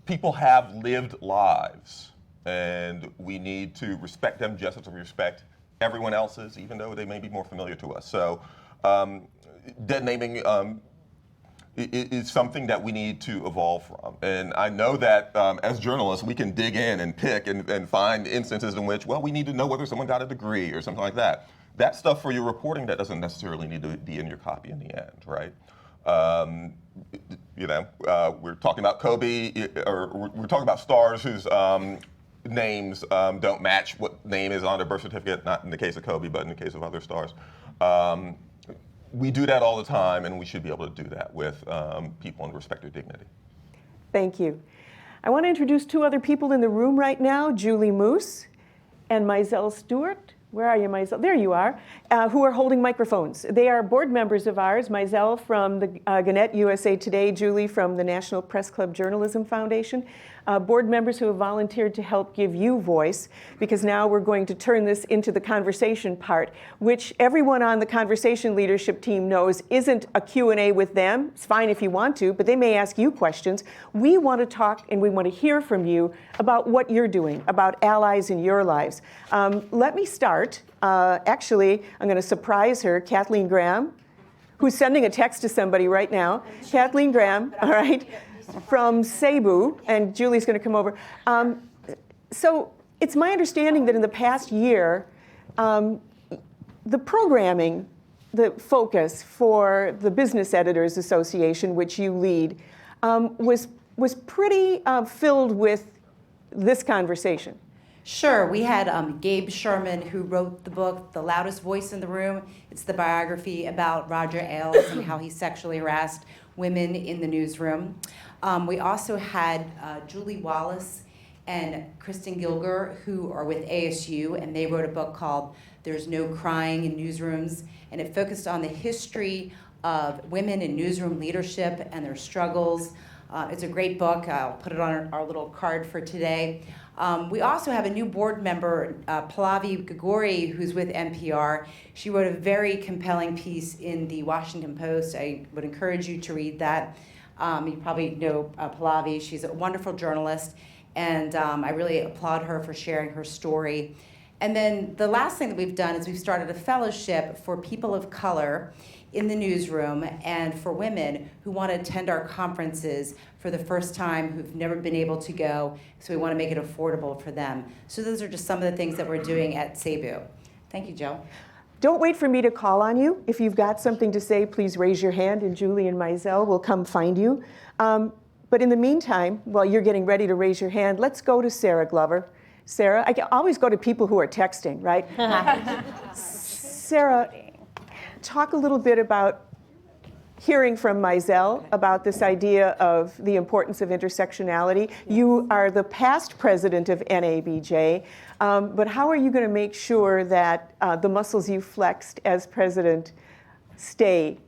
people have lived lives, and we need to respect them just as we respect everyone else's, even though they may be more familiar to us. So dead naming is something that we need to evolve from. And I know that as journalists, we can dig in and pick and find instances in which, well, we need to know whether someone got a degree or something like that. That's stuff for your reporting that doesn't necessarily need to be in your copy in the end, right? We're talking about Kobe, or we're talking about stars whose names don't match what name is on their birth certificate, not in the case of Kobe, but in the case of other stars. We do that all the time, and we should be able to do that with people and respect their dignity. Thank you. I want to introduce two other people in the room right now, Julie Moose and Mizell Stewart. Where are you, Mizell? There you are, who are holding microphones. They are board members of ours, Mizell from the Gannett USA Today, Julie from the National Press Club Journalism Foundation. Board members who have volunteered to help give you voice, because now we're going to turn this into the conversation part, which everyone on the conversation leadership team knows isn't a Q&A with them. It's fine if you want to, but they may ask you questions. We want to talk and we want to hear from you about what you're doing, about allies in your lives. Let me start. Actually, I'm going to surprise her, Kathleen Graham, who's sending a text to somebody right now. Kathleen Graham, all right, from Cebu, and Julie's going to come over. So it's my understanding that in the past year, the programming, the focus for the Business Editors Association, which you lead, was pretty filled with this conversation. Sure. We had Gabe Sherman, who wrote the book, The Loudest Voice in the Room. It's the biography about Roger Ailes and how he sexually harassed women in the newsroom. We also had Julie Wallace and Kristen Gilger, who are with ASU, and they wrote a book called There's No Crying in Newsrooms, and it focused on the history of women in newsroom leadership and their struggles. It's a great book. I'll put it on our little card for today. We also have a new board member, Pallavi Gagori, who's with NPR. She wrote a very compelling piece in the Washington Post. I would encourage you to read that. You probably know Pallavi. She's a wonderful journalist, and I really applaud her for sharing her story. And then the last thing that we've done is we've started a fellowship for people of color in the newsroom and for women who want to attend our conferences for the first time, who've never been able to go, so we want to make it affordable for them. So those are just some of the things that we're doing at Cebu. Thank you, Joe. Don't wait for me to call on you. If you've got something to say, please raise your hand, and Julie and Mizell will come find you. But in the meantime, while you're getting ready to raise your hand, let's go to Sarah Glover. Sarah, I can always go to people who are texting, right? Sarah, talk a little bit about hearing from Mizell about this idea of the importance of intersectionality. You are the past president of NABJ, but how are you going to make sure that the muscles you flexed as president stay?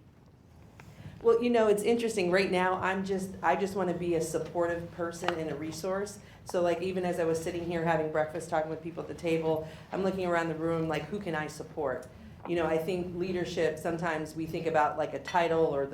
Well, you know, it's interesting. Right now, I just want to be a supportive person and a resource. So, like, even as I was sitting here having breakfast, talking with people at the table, I'm looking around the room, like, who can I support? You know, I think leadership, sometimes we think about like a title, or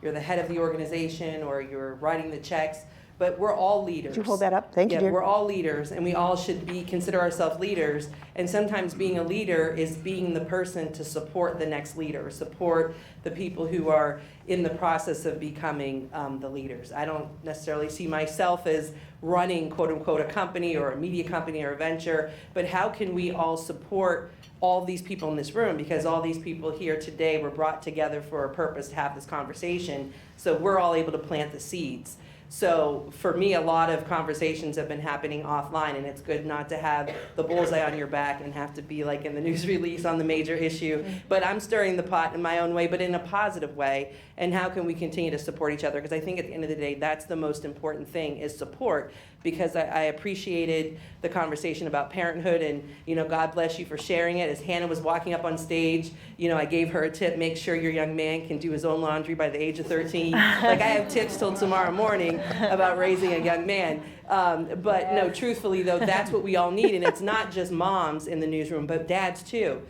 you're the head of the organization, or you're writing the checks, but we're all leaders. Could you hold that up? Thank you, dear. We're all leaders, and we all should consider ourselves leaders. And sometimes being a leader is being the person to support the next leader, support the people who are in the process of becoming the leaders. I don't necessarily see myself as running, quote unquote, a company or a media company or a venture, but how can we all support all these people in this room, because all these people here today were brought together for a purpose to have this conversation, so we're all able to plant the seeds. So for me, a lot of conversations have been happening offline, and it's good not to have the bullseye on your back and have to be like in the news release on the major issue. But I'm stirring the pot in my own way, but in a positive way. And how can we continue to support each other? Because I think at the end of the day, that's the most important thing, is support. Because I appreciated the conversation about parenthood, and God bless you for sharing it. As Hannah was walking up on stage, I gave her a tip: make sure your young man can do his own laundry by the age of 13. Like, I have tips till tomorrow morning about raising a young man. But no, truthfully though, that's what we all need, and it's not just moms in the newsroom, but dads too.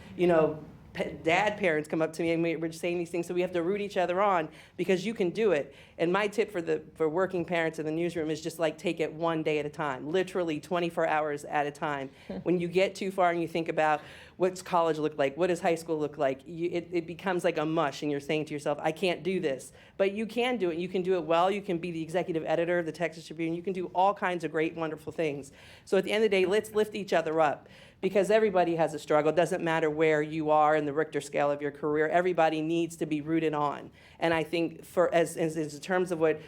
Parents come up to me and we're just saying these things, so we have to root each other on, because you can do it. And my tip for working parents in the newsroom is just like, take it one day at a time, literally 24 hours at a time. When you get too far and you think about what's college look like, what does high school look like, it becomes like a mush, and you're saying to yourself, I can't do this. But you can do it. You can do it well. You can be the executive editor of the Texas Tribune. You can do all kinds of great, wonderful things. So at the end of the day, let's lift each other up, because everybody has a struggle. It doesn't matter where you are in the Richter scale of your career. Everybody needs to be rooted on. And I think as in terms of what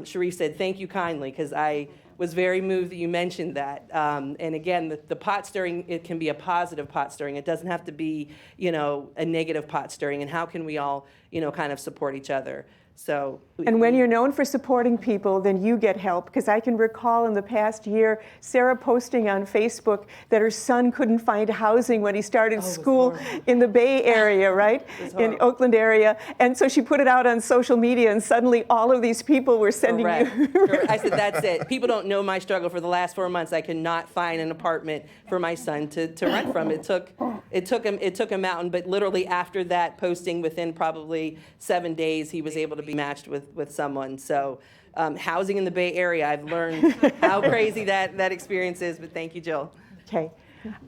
Sharif said, thank you kindly, because I was very moved that you mentioned that. And again, the pot stirring, it can be a positive pot stirring. It doesn't have to be, a negative pot stirring. And how can we all, kind of support each other? So, and when you're known for supporting people, then you get help. Because I can recall in the past year, Sarah posting on Facebook that her son couldn't find housing when he started school in the Bay Area, right? In Oakland area. And so she put it out on social media, and suddenly all of these people were sending you. I said, that's it. People don't know my struggle. For the last 4 months, I could not find an apartment for my son to rent from. It took a mountain, but literally after that posting, within probably 7 days, he was able to be matched with someone. So housing in the Bay Area, I've learned how crazy that experience is, but thank you, Jill. Okay.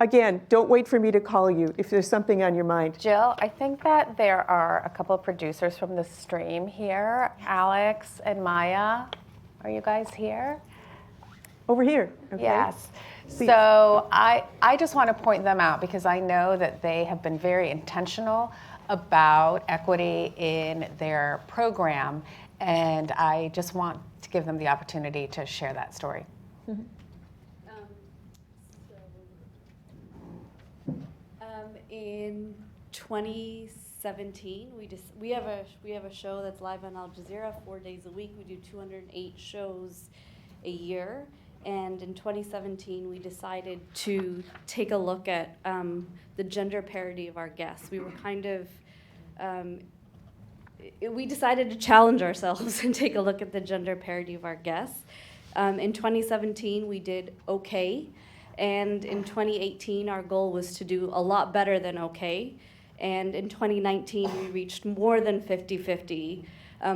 Again, don't wait for me to call you if there's something on your mind. Jill, I think that there are a couple of producers from the stream here. Alex and Maya, are you guys here? Over here. Okay. Yes. Please. So I just want to point them out, because I know that they have been very intentional about equity in their program, and I just want to give them the opportunity to share that story. Mm-hmm. In 2017, we have a show that's live on Al Jazeera 4 days a week. We do 208 shows a year. And in 2017, we decided to take a look at the gender parity of our guests. We were kind of, we decided to challenge ourselves and take a look at the gender parity of our guests. In 2017, we did okay. And in 2018, our goal was to do a lot better than okay. And in 2019, we reached more than 50-50.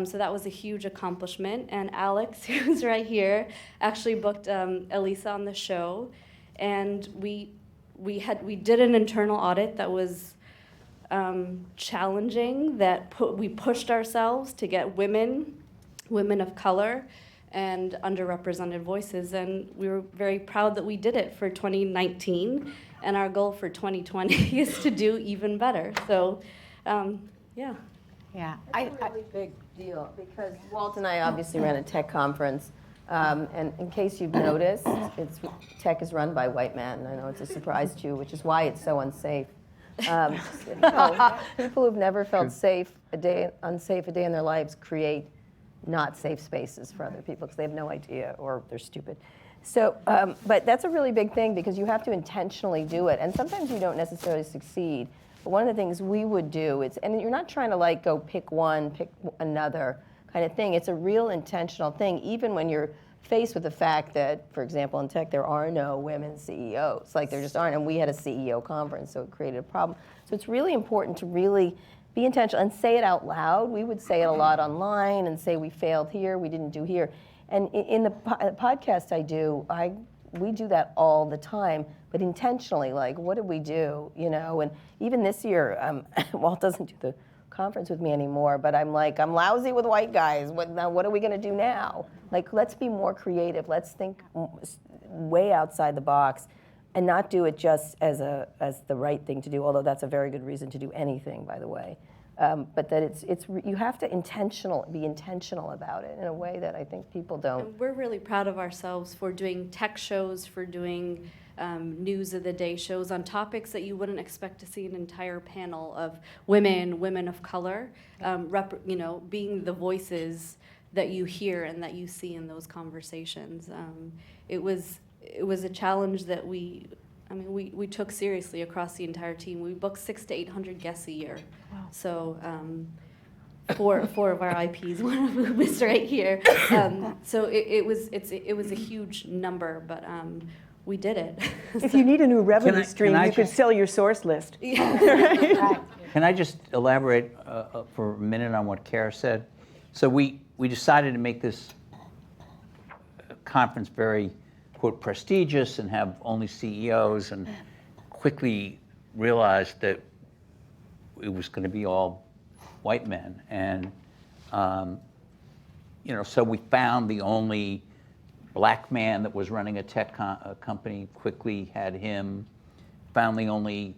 So that was a huge accomplishment. And Alex, who's right here, actually booked Elisa on the show. And we did an internal audit that was challenging, that we pushed ourselves to get women of color, and underrepresented voices. And we were very proud that we did it for 2019. And our goal for 2020 is to do even better. So, yeah. Yeah, it's a really big deal, because Walt and I obviously ran a tech conference, and in case you've noticed, tech is run by white men. I know it's a surprise to you, which is why it's so unsafe. People who've never felt unsafe a day in their lives create not safe spaces for other people because they have no idea, or they're stupid. So, but that's a really big thing, because you have to intentionally do it, and sometimes you don't necessarily succeed. But one of the things we would do is, and you're not trying to go pick one, pick another kind of thing. It's a real intentional thing, even when you're faced with the fact that, for example, in tech, there are no women CEOs. There just aren't, and we had a CEO conference, so it created a problem. So it's really important to really be intentional and say it out loud. We would say it a lot online and say we failed here, we didn't do here. And in the podcast I do, we do that all the time, but intentionally, what did we do, And even this year, Walt doesn't do the conference with me anymore, but I'm lousy with white guys. What are we gonna do now? Let's be more creative. Let's think way outside the box and not do it just as the right thing to do, although that's a very good reason to do anything, by the way. but that you have to be intentional about it in a way that I think people don't. And we're really proud of ourselves for doing tech shows, for doing news of the day shows on topics that you wouldn't expect to see an entire panel of women of color, being the voices that you hear and that you see in those conversations. It was a challenge that we took seriously across the entire team. We booked 600 to 800 guests a year. Wow. So four of our IPs, one of whom is right here. So it was a huge number, but we did it. If you need a new revenue stream, can I you could sell your source list. Can I just elaborate for a minute on what Kara said? So we decided to make this conference very, quote, prestigious and have only CEOs, and quickly realized that it was going to be all white men. And, so we found the only black man that was running a tech company, quickly had him, found the only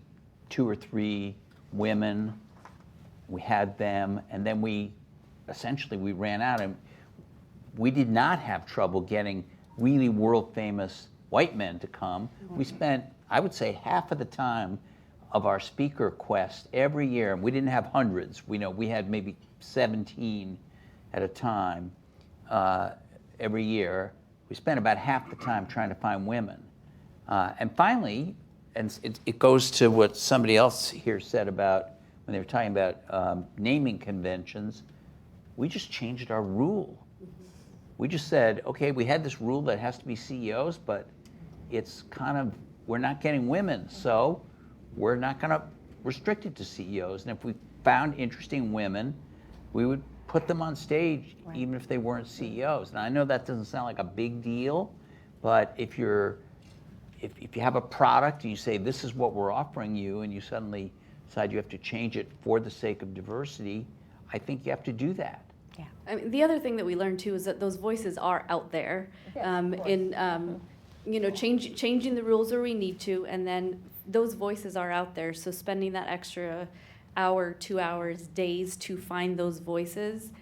2 or 3 women, we had them, and then we ran out, and we did not have trouble getting really world famous white men to come. We spent, I would say, half of the time of our speaker quest every year, and we didn't have hundreds, we had maybe 17 at a time every year. We spent about half the time trying to find women. And finally, and it goes to what somebody else here said about when they were talking about naming conventions, we just changed our rule. We just said, okay, we had this rule that has to be CEOs, but it's we're not getting women, so we're not going to restrict it to CEOs. And if we found interesting women, we would put them on stage, even if they weren't CEOs. And I know that doesn't sound like a big deal, but if you have a product and you say, this is what we're offering you, and you suddenly decide you have to change it for the sake of diversity, I think you have to do that. Yeah. I mean, the other thing that we learned too is that those voices are out there, changing the rules where we need to, and then those voices are out there. So spending that extra hour, 2 hours, days to find those voices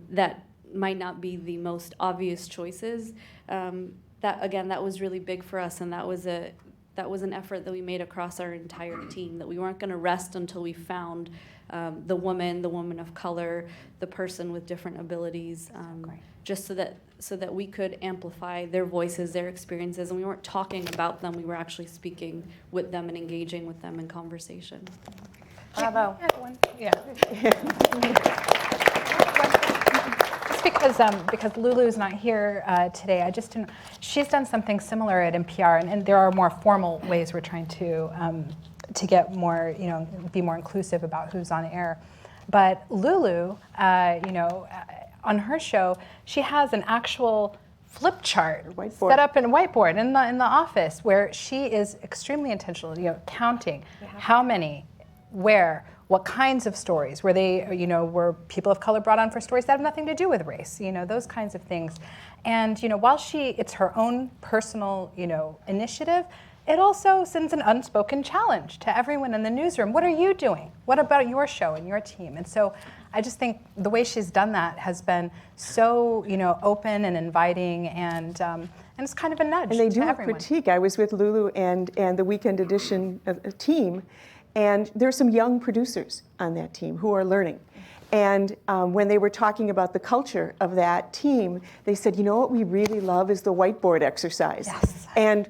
that might not be the most obvious choices. That was really big for us, and that was an effort that we made across our entire team, that we weren't going to rest until we found the woman of color, the person with different abilities, just so that we could amplify their voices, their experiences, and we weren't talking about them, we were actually speaking with them and engaging with them in conversation. Bravo. Yeah. Just because Lulu's not here today, she's done something similar at NPR, and there are more formal ways we're trying to get more, be more inclusive about who's on air. But Lulu, on her show, she has an actual flip chart set up in a whiteboard in the office where she is extremely intentional, counting how many, where, what kinds of stories, were were people of color brought on for stories that have nothing to do with race, those kinds of things. And, while it's her own personal, initiative, it also sends an unspoken challenge to everyone in the newsroom. What are you doing? What about your show and your team? And so I just think the way she's done that has been so, open and inviting, and it's kind of a nudge to everyone. And they do a critique. I was with Lulu and the Weekend Edition team, and there's some young producers on that team who are learning. And when they were talking about the culture of that team, they said, what we really love is the whiteboard exercise. Yes. And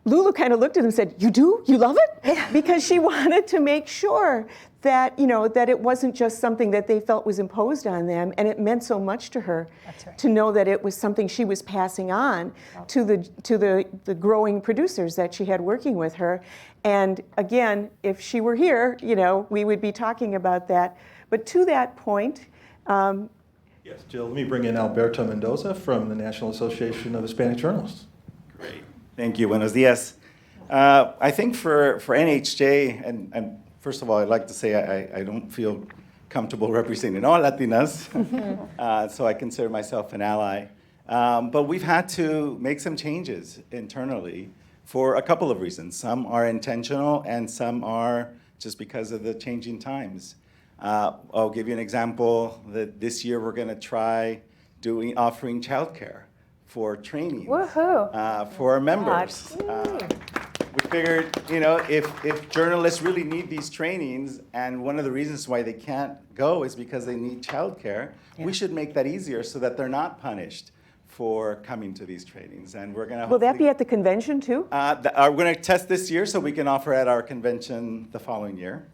Lulu kind of looked at them and said, you do? You love it? Yeah. Because she wanted to make sure that, that it wasn't just something that they felt was imposed on them, and it meant so much to her to know that it was something she was passing on to the growing producers that she had working with her. And again, if she were here, we would be talking about that. But to that point, yes, Jill, let me bring in Alberto Mendoza from the National Association of Hispanic Journalists. Great. Thank you. Buenos dias. I think for NHJ, and first of all, I'd like to say I don't feel comfortable representing all Latinas, so I consider myself an ally. But we've had to make some changes internally for a couple of reasons. Some are intentional, and some are just because of the changing times. I'll give you an example that this year we're going to try offering childcare for training for our members. We figured, if journalists really need these trainings, and one of the reasons why they can't go is because they need childcare, we should make that easier so that they're not punished for coming to these trainings. And we're going to Will that be at the convention too? we're going to test this year so we can offer at our convention the following year.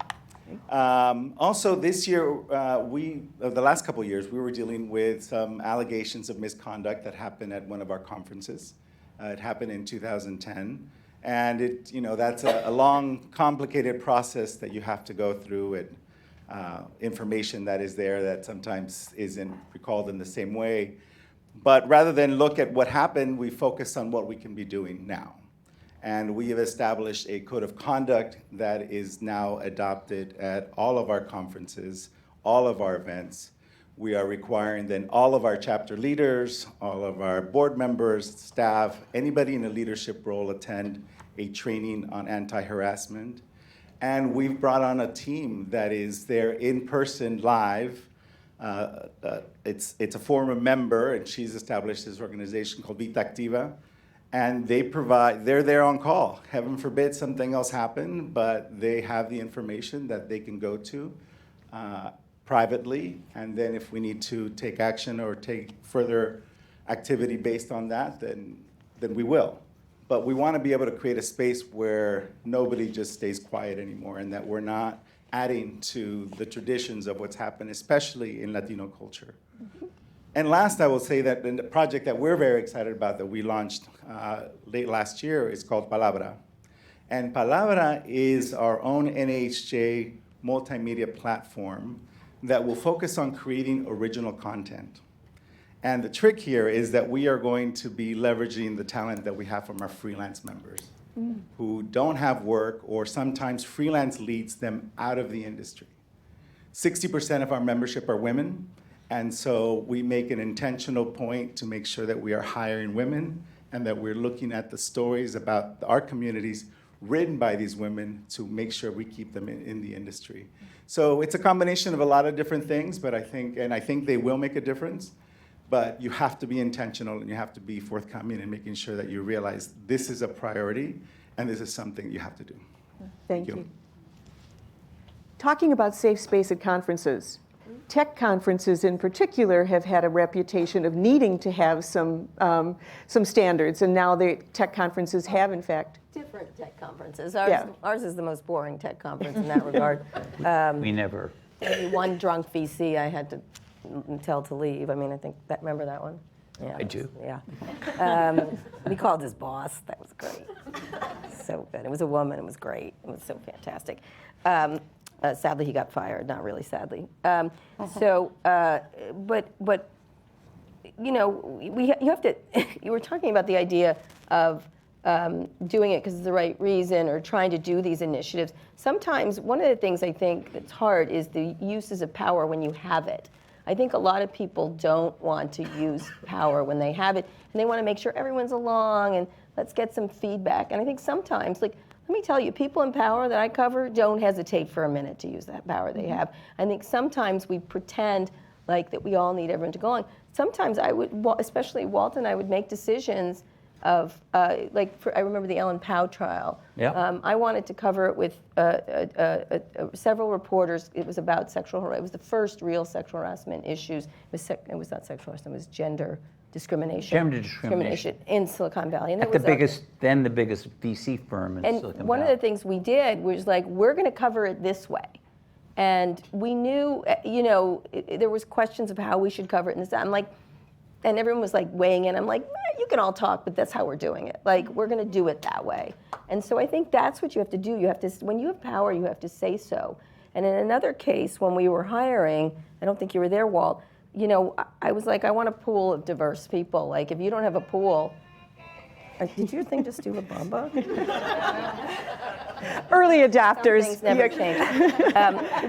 Also, this year, the last couple of years, we were dealing with some allegations of misconduct that happened at one of our conferences. It happened in 2010. And that's a long, complicated process that you have to go through, and information that is there that sometimes isn't recalled in the same way. But rather than look at what happened, we focus on what we can be doing now. And we have established a code of conduct that is now adopted at all of our conferences, all of our events. We are requiring then all of our chapter leaders, all of our board members, staff, anybody in a leadership role attend a training on anti-harassment. And we've brought on a team that is there in person live. It's a former member, and she's established this organization called Vita Activa. And they're there on call. Heaven forbid something else happen, but they have the information that they can go to privately. And then if we need to take action or take further activity based on that, then we will. But we want to be able to create a space where nobody just stays quiet anymore, and that we're not adding to the traditions of what's happened, especially in Latino culture. And last, I will say that the project that we're very excited about that we launched late last year is called Palabra. And Palabra is our own NHJ multimedia platform that will focus on creating original content. And the trick here is that we are going to be leveraging the talent that we have from our freelance members who don't have work, or sometimes freelance leads them out of the industry. 60% of our membership are women. And so we make an intentional point to make sure that we are hiring women and that we're looking at the stories about our communities written by these women to make sure we keep them in the industry. So it's a combination of a lot of different things, but I think they will make a difference. But you have to be intentional, and you have to be forthcoming in making sure that you realize this is a priority and this is something you have to do. Thank you. Talking about safe space at conferences, tech conferences in particular have had a reputation of needing to have some standards, and now the tech conferences have, in fact. Different tech conferences. Ours is the most boring tech conference in that regard. We never. Maybe one drunk VC I had to tell to leave. I mean, I think remember that one? Yeah, I do. Yeah. We called his boss. That was great. So good. It was a woman. It was great. It was so fantastic. Sadly, he got fired. Not really sadly. But you have to. You were talking about the idea of doing it because it's the right reason, or trying to do these initiatives. Sometimes one of the things I think that's hard is the uses of power when you have it. I think a lot of people don't want to use power when they have it, and they want to make sure everyone's along and let's get some feedback. And I think sometimes, let me tell you, people in power that I cover don't hesitate for a minute to use that power they have. I think sometimes we pretend like that we all need everyone to go on. Sometimes I would, especially Walt and I would make decisions of, I remember the Ellen Pao trial. Yeah. I wanted to cover it with several reporters. It was about sexual harassment. It was the first real sexual harassment issues. It was not sexual harassment, it was gender discrimination. Gender discrimination. In Silicon Valley. And At the biggest VC firm in Silicon Valley. And one of the things we did was we're going to cover it this way. And we knew, there was questions of how we should cover it and this. I'm like, and everyone was weighing in. I'm like, you can all talk, but that's how we're doing it. We're going to do it that way. And so I think that's what you have to do. You have to, when you have power, you have to say so. And in another case, when we were hiring, I don't think you were there, Walt, I was like, I want a pool of diverse people. If you don't have a pool, did your thing just do a bumba? Early adopters. Some things never change.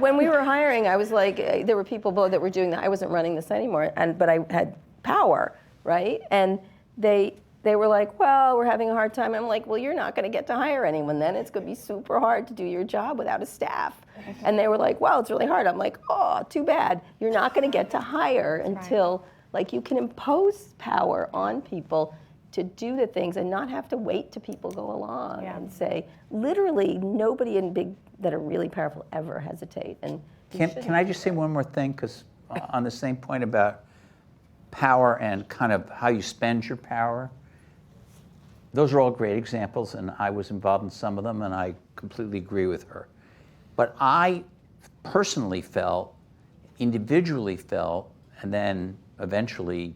When we were hiring, I was like, there were people that were doing that. I wasn't running this anymore, but I had power, right? And they they were like, well, we're having a hard time. I'm like, well, you're not going to get to hire anyone then. It's going to be super hard to do your job without a staff. And they were like, well, it's really hard. I'm like, oh, too bad. You're not going to get to hire until, like, you can impose power on people to do the things and not have to wait till people go along and say, literally, nobody in big that are really powerful ever hesitate. And Can I just say one more thing? Because on the same point about power and kind of how you spend your power, those are all great examples, and I was involved in some of them, and I completely agree with her. But I personally felt, individually felt, and then eventually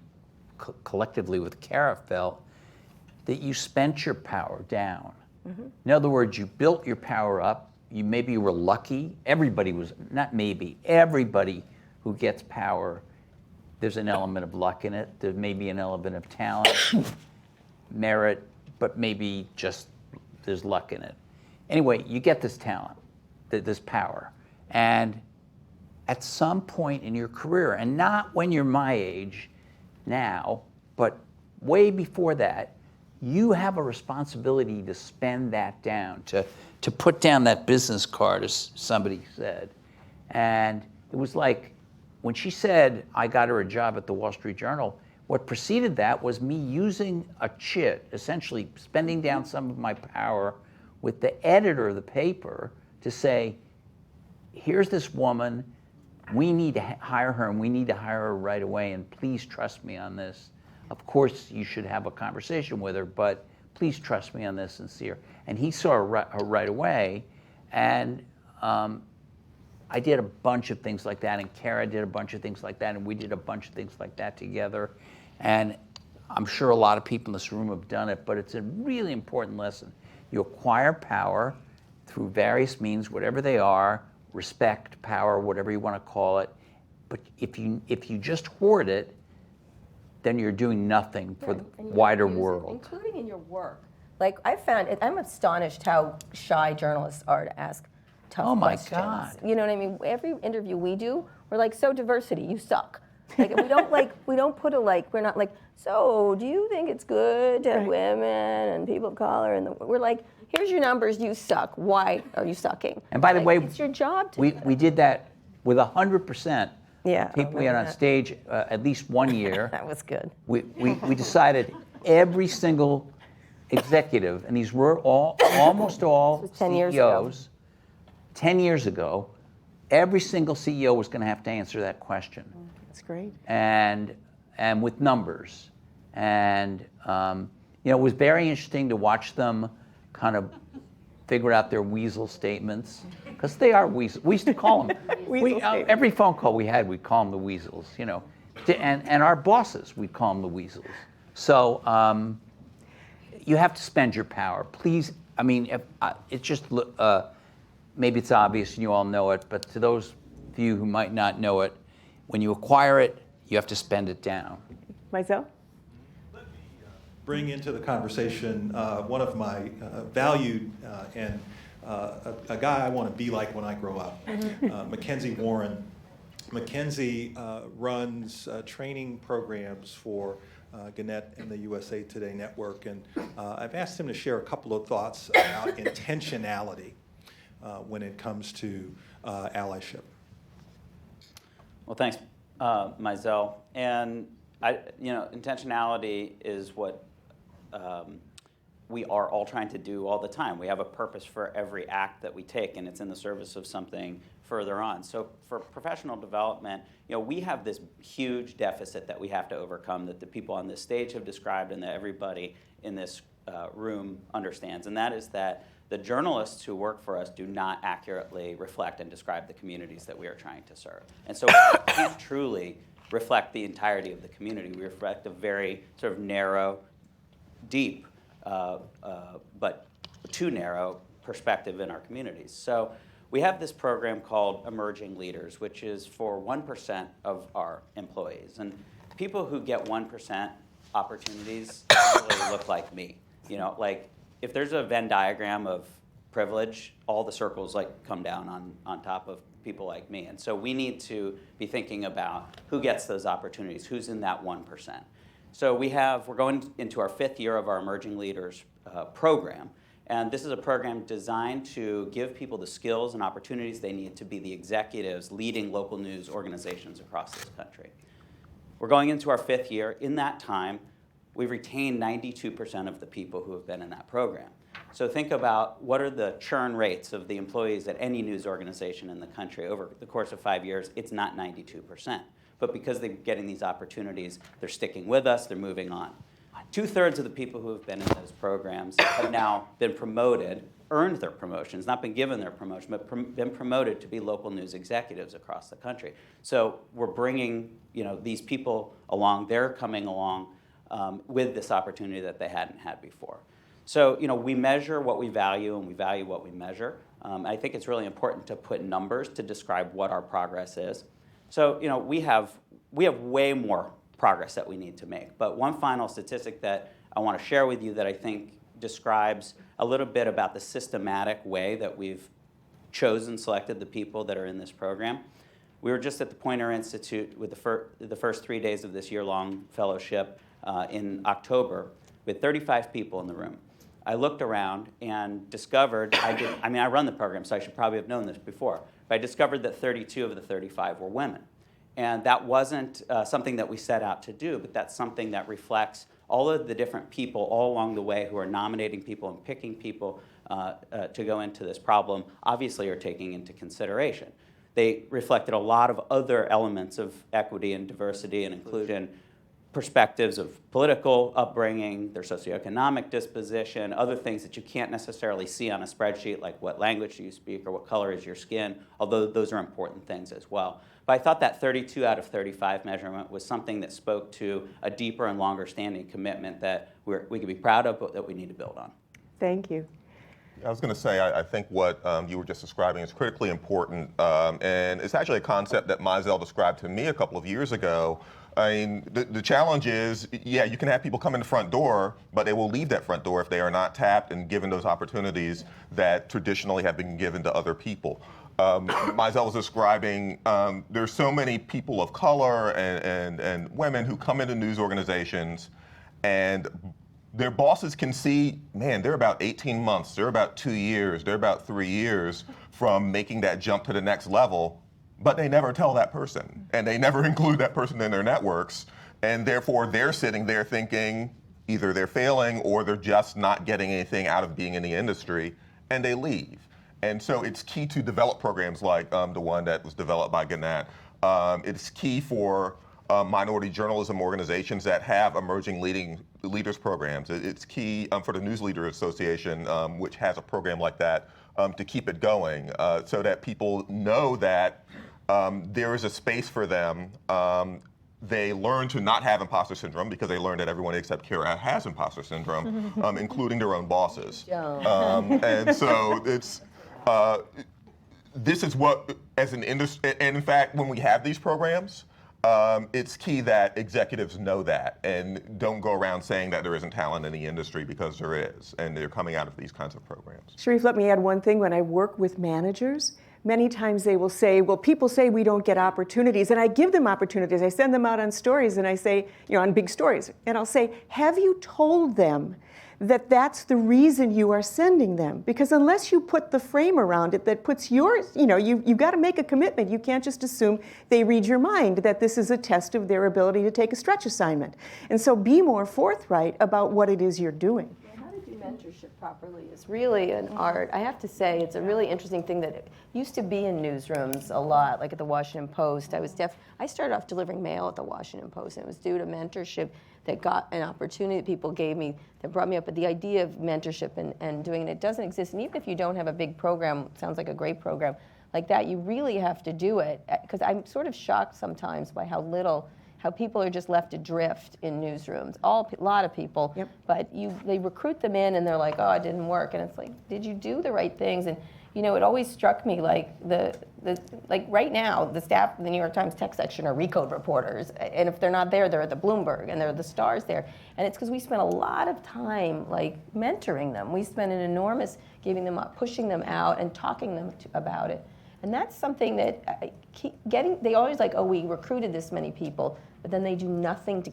collectively with Kara felt, that you spent your power down. In other words, you built your power up. Maybe you were lucky. Everybody was, not maybe, everybody who gets power, there's an element of luck in it. There may be an element of talent, merit, but maybe just there's luck in it. Anyway, you get this talent, this power. And at some point in your career, and not when you're my age now, but way before that, you have a responsibility to spend that down, to put down that business card, as somebody said. And it was like, when she said, I got her a job at the Wall Street Journal, what preceded that was me using a chit, essentially spending down some of my power with the editor of the paper to say, here's this woman, we need to hire her, and we need to hire her right away, and please trust me on this. Of course, you should have a conversation with her, but please trust me on this and see her. And he saw her right away, and I did a bunch of things like that, and Kara did a bunch of things like that, and we did a bunch of things like that together. And I'm sure a lot of people in this room have done it, but it's a really important lesson. You acquire power through various means, whatever they are, respect, power, whatever you want to call it. But if you just hoard it, then you're doing nothing for the wider world. Including in your work. Like, I found it, I'm astonished how shy journalists are to ask tough questions. Oh my God. You know what I mean? Every interview we do, we're like, so diversity, you suck. Like, we don't put a we're not like, so do you think it's good to have women and people of color? And we're like, here's your numbers, you suck. Why are you sucking? And by the way, it's your job to we did that with 100%. Yeah. People we had on stage at least 1 year. That was good. We decided every single executive, and these were almost all 10 years CEOs, ago. 10 years ago, every single CEO was going to have to answer that question. That's great. And with numbers. And it was very interesting to watch them kind of figure out their weasel statements, because they are weasels. We used to call them. Every phone call we had, we'd call them the weasels, and our bosses, we'd call them the weasels. So you have to spend your power. Please, I mean, it's just, maybe it's obvious and you all know it, but to those of you who might not know it, when you acquire it, you have to spend it down. Myself? Bring into the conversation one of my valued and a guy I want to be like when I grow up, Mackenzie Warren. Mackenzie runs training programs for Gannett and the USA Today Network, and I've asked him to share a couple of thoughts about intentionality when it comes to allyship. Well, thanks, Mizell. And intentionality is what we are all trying to do all the time. We have a purpose for every act that we take, and it's in the service of something further on. So for professional development, we have this huge deficit that we have to overcome that the people on this stage have described and that everybody in this room understands, and that is that the journalists who work for us do not accurately reflect and describe the communities that we are trying to serve. And so we can't truly reflect the entirety of the community. We reflect a very sort of narrow, deep, but too narrow perspective in our communities. So we have this program called Emerging Leaders, which is for 1% of our employees. And people who get 1% opportunities really look like me. Like if there's a Venn diagram of privilege, all the circles come down on top of people like me. And so we need to be thinking about who gets those opportunities, who's in that 1%. So we're going into our 5th year of our Emerging Leaders program. And this is a program designed to give people the skills and opportunities they need to be the executives leading local news organizations across this country. We're going into our 5th year. In that time, we've retained 92% of the people who have been in that program. So think about what are the churn rates of the employees at any news organization in the country. Over the course of 5 years, it's not 92%. But because they're getting these opportunities, they're sticking with us, they're moving on. 2/3 of the people who have been in those programs have now been promoted, earned their promotions, not been given their promotion, but been promoted to be local news executives across the country. So we're bringing these people along, they're coming along with this opportunity that they hadn't had before. So we measure what we value and we value what we measure. I think it's really important to put numbers to describe what our progress is. So we have way more progress that we need to make. But one final statistic that I want to share with you that I think describes a little bit about the systematic way that we've selected the people that are in this program. We were just at the Poynter Institute with the first 3 days of this year-long fellowship in October with 35 people in the room. I looked around and discovered, I run the program, so I should probably have known this before, but I discovered that 32 of the 35 were women. And that wasn't something that we set out to do, but that's something that reflects all of the different people all along the way who are nominating people and picking people to go into this problem, obviously are taking into consideration. They reflected a lot of other elements of equity and diversity and inclusion, perspectives of political upbringing, their socioeconomic disposition, other things that you can't necessarily see on a spreadsheet, like what language do you speak or what color is your skin, although those are important things as well. But I thought that 32 out of 35 measurement was something that spoke to a deeper and longer standing commitment that we could be proud of, but that we need to build on. Thank you. I was going to say, I think what you were just describing is critically important, and it's actually a concept that Mizell described to me a couple of years ago. I mean, the challenge is, yeah, you can have people come in the front door, but they will leave that front door if they are not tapped and given those opportunities that traditionally have been given to other people. Mizell was describing, there's so many people of color and women who come into news organizations, and their bosses can see, man, they're about 18 months, they're about 2 years, they're about 3 years from making that jump to the next level, but they never tell that person, and they never include that person in their networks, and therefore they're sitting there thinking either they're failing or they're just not getting anything out of being in the industry, and they leave. And so it's key to develop programs like the one that was developed by Gannett. It's key for minority journalism organizations that have emerging leaders programs. It's key for the News Leader Association, which has a program like that, to keep it going so that people know that there is a space for them. They learn to not have imposter syndrome because they learn that everyone except Kara has imposter syndrome, including their own bosses. And so it's, this is what, as an industry, and in fact, when we have these programs, it's key that executives know that and don't go around saying that there isn't talent in the industry, because there is, and they're coming out of these kinds of programs. Sharif, let me add one thing. When I work with managers, many times they will say, well, people say we don't get opportunities, and I give them opportunities. I send them out on stories, and I say, on big stories, and I'll say, have you told them that that's the reason you are sending them? Because unless you put the frame around it that puts yours, you've got to make a commitment. You can't just assume they read your mind, that this is a test of their ability to take a stretch assignment. And so be more forthright about what it is you're doing. How to do mentorship properly is really an art. I have to say, it's a really interesting thing that used to be in newsrooms a lot, like at the Washington Post. I started off delivering mail at the Washington Post, and it was due to mentorship that got an opportunity that people gave me that brought me up. But the idea of mentorship and doing it doesn't exist. And even if you don't have a big program, sounds like a great program like that, you really have to do it. Because I'm sort of shocked sometimes by how people are just left adrift in newsrooms. A lot of people, yep. But they recruit them in and they're like, oh, it didn't work. And it's like, did you do the right things? And it always struck me like like right now, the staff in the New York Times tech section are Recode reporters, and if they're not there, they're at the Bloomberg, and they're the stars there. And it's because we spent a lot of time like mentoring them. We spent an enormous giving them up, pushing them out, and talking them about it. And that's something that they always like, oh, we recruited this many people, but then they do nothing to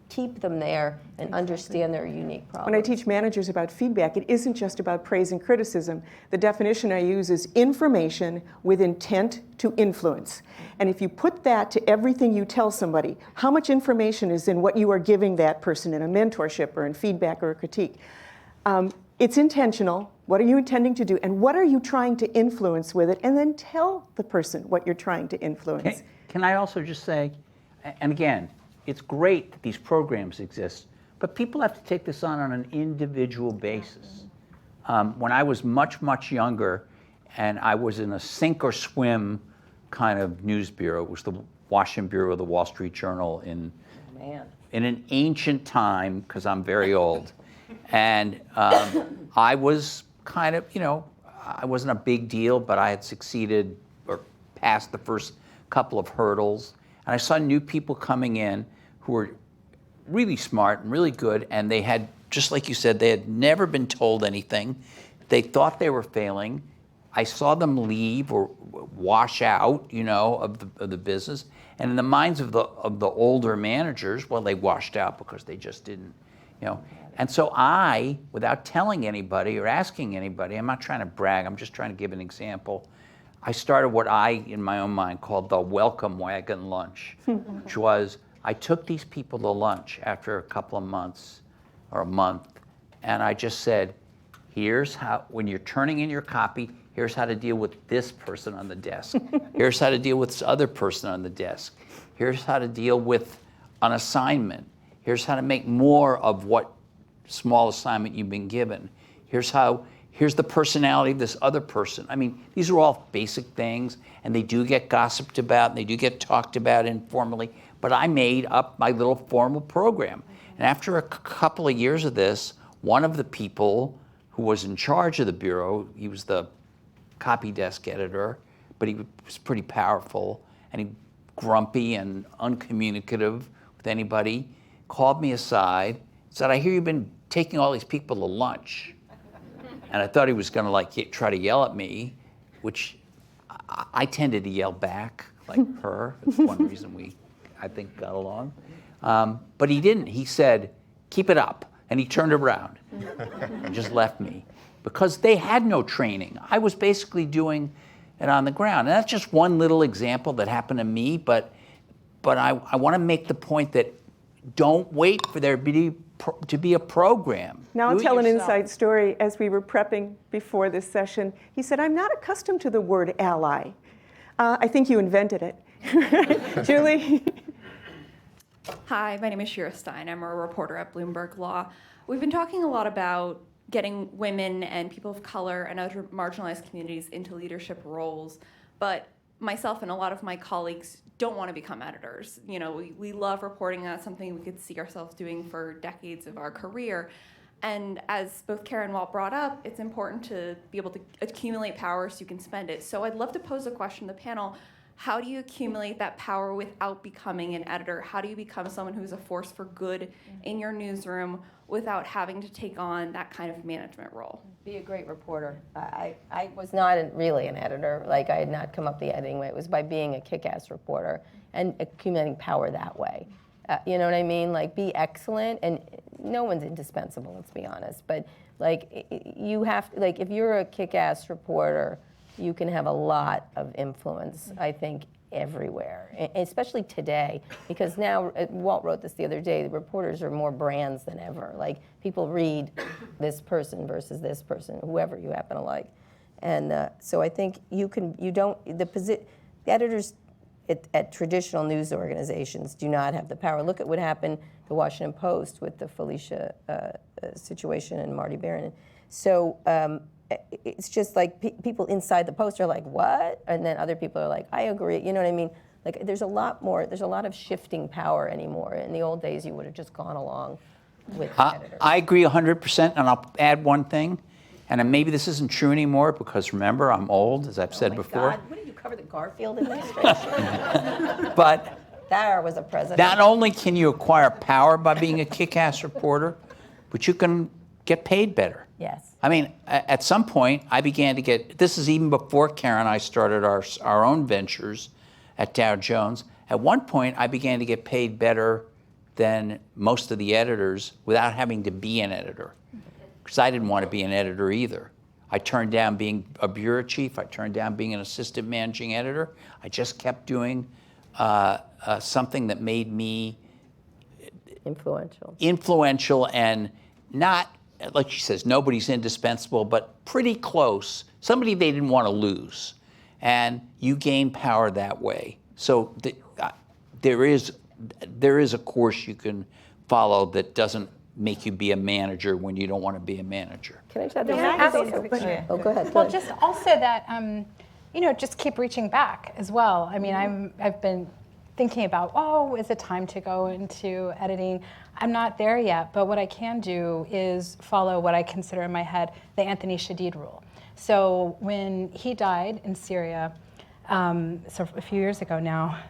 keep them there and understand their unique problems. When I teach managers about feedback, it isn't just about praise and criticism. The definition I use is information with intent to influence. And if you put that to everything you tell somebody, how much information is in what you are giving that person in a mentorship or in feedback or a critique? It's intentional. What are you intending to do? And what are you trying to influence with it? And then tell the person what you're trying to influence. Can I also just say, and again, it's great that these programs exist, but people have to take this on an individual basis. When I was much, much younger, and I was in a sink or swim kind of news bureau, it was the Washington Bureau of the Wall Street Journal in an ancient time, because I'm very old. And I was kind of, I wasn't a big deal, but I had succeeded or passed the first couple of hurdles. And I saw new people coming in who were really smart and really good, and they had, just like you said, they had never been told anything. They thought they were failing. I saw them leave or wash out, of the business. And in the minds of the older managers, well, they washed out because they just didn't, And so I, without telling anybody or asking anybody, I'm not trying to brag, I'm just trying to give an example. I started what I, in my own mind, called the welcome wagon lunch, which was I took these people to lunch after a couple of months or a month, and I just said, here's how, when you're turning in your copy, here's how to deal with this person on the desk. Here's how to deal with this other person on the desk. Here's how to deal with an assignment. Here's how to make more of what small assignment you've been given. Here's the personality of this other person. I mean, these are all basic things, and they do get gossiped about, and they do get talked about informally, but I made up my little formal program. And after a couple of years of this, one of the people who was in charge of the bureau, he was the copy desk editor, but he was pretty powerful, and he grumpy and uncommunicative with anybody, called me aside, said, I hear you've been taking all these people to lunch. And I thought he was going to try to yell at me, which I tended to yell back like her. That's one reason we, I think, got along. But he didn't. He said, keep it up. And he turned around and just left me because they had no training. I was basically doing it on the ground. And that's just one little example that happened to me. But I want to make the point that don't wait for there to be a program. Now I'll tell an inside story. As we were prepping before this session, he said, I'm not accustomed to the word ally. I think you invented it. Julie? Hi, my name is Shira Stein. I'm a reporter at Bloomberg Law. We've been talking a lot about getting women and people of color and other marginalized communities into leadership roles, but myself and a lot of my colleagues don't want to become editors. We love reporting. That's something we could see ourselves doing for decades of our career. And as both Kara and Walt brought up, it's important to be able to accumulate power so you can spend it. So I'd love to pose a question to the panel. How do you accumulate that power without becoming an editor? How do you become someone who's a force for good in your newsroom without having to take on that kind of management role? Be a great reporter. I was not really an editor. I had not come up the editing way. It was by being a kick-ass reporter and accumulating power that way. You know what I mean? Be excellent, and no one's indispensable, let's be honest. But you have to, if you're a kick-ass reporter, you can have a lot of influence, I think, everywhere, especially today, because now, Walt wrote this the other day, the reporters are more brands than ever. People read this person versus this person, whoever you happen to like. And so I think the editors at traditional news organizations do not have the power. Look at what happened the Washington Post with the Felicia situation and Marty Barron. So it's just people inside the Post are like, what? And then other people are like, I agree. You know what I mean? There's a lot of shifting power anymore. In the old days, you would have just gone along with the editors. I agree 100%, and I'll add one thing. And maybe this isn't true anymore because, remember, I'm old, as I've said before. God, what did you cover, the Garfield administration? But there was a president. Not only can you acquire power by being a kick-ass reporter, but you can get paid better. Yes. I mean, at some point, I began to get, this is even before Karen and I started our own ventures at Dow Jones. At one point, I began to get paid better than most of the editors without having to be an editor. Because I didn't want to be an editor either. I turned down being a bureau chief. I turned down being an assistant managing editor. I just kept doing something that made me influential and not, like she says, nobody's indispensable, but pretty close. Somebody they didn't want to lose. And you gain power that way. So there is a course you can follow that doesn't make you be a manager when you don't want to be a manager. Can I just add Oh, go ahead. Well, just also that, just keep reaching back as well. I mean, I've been thinking about, is it time to go into editing? I'm not there yet, but what I can do is follow what I consider in my head the Anthony Shadid rule. So when he died in Syria, so a few years ago now,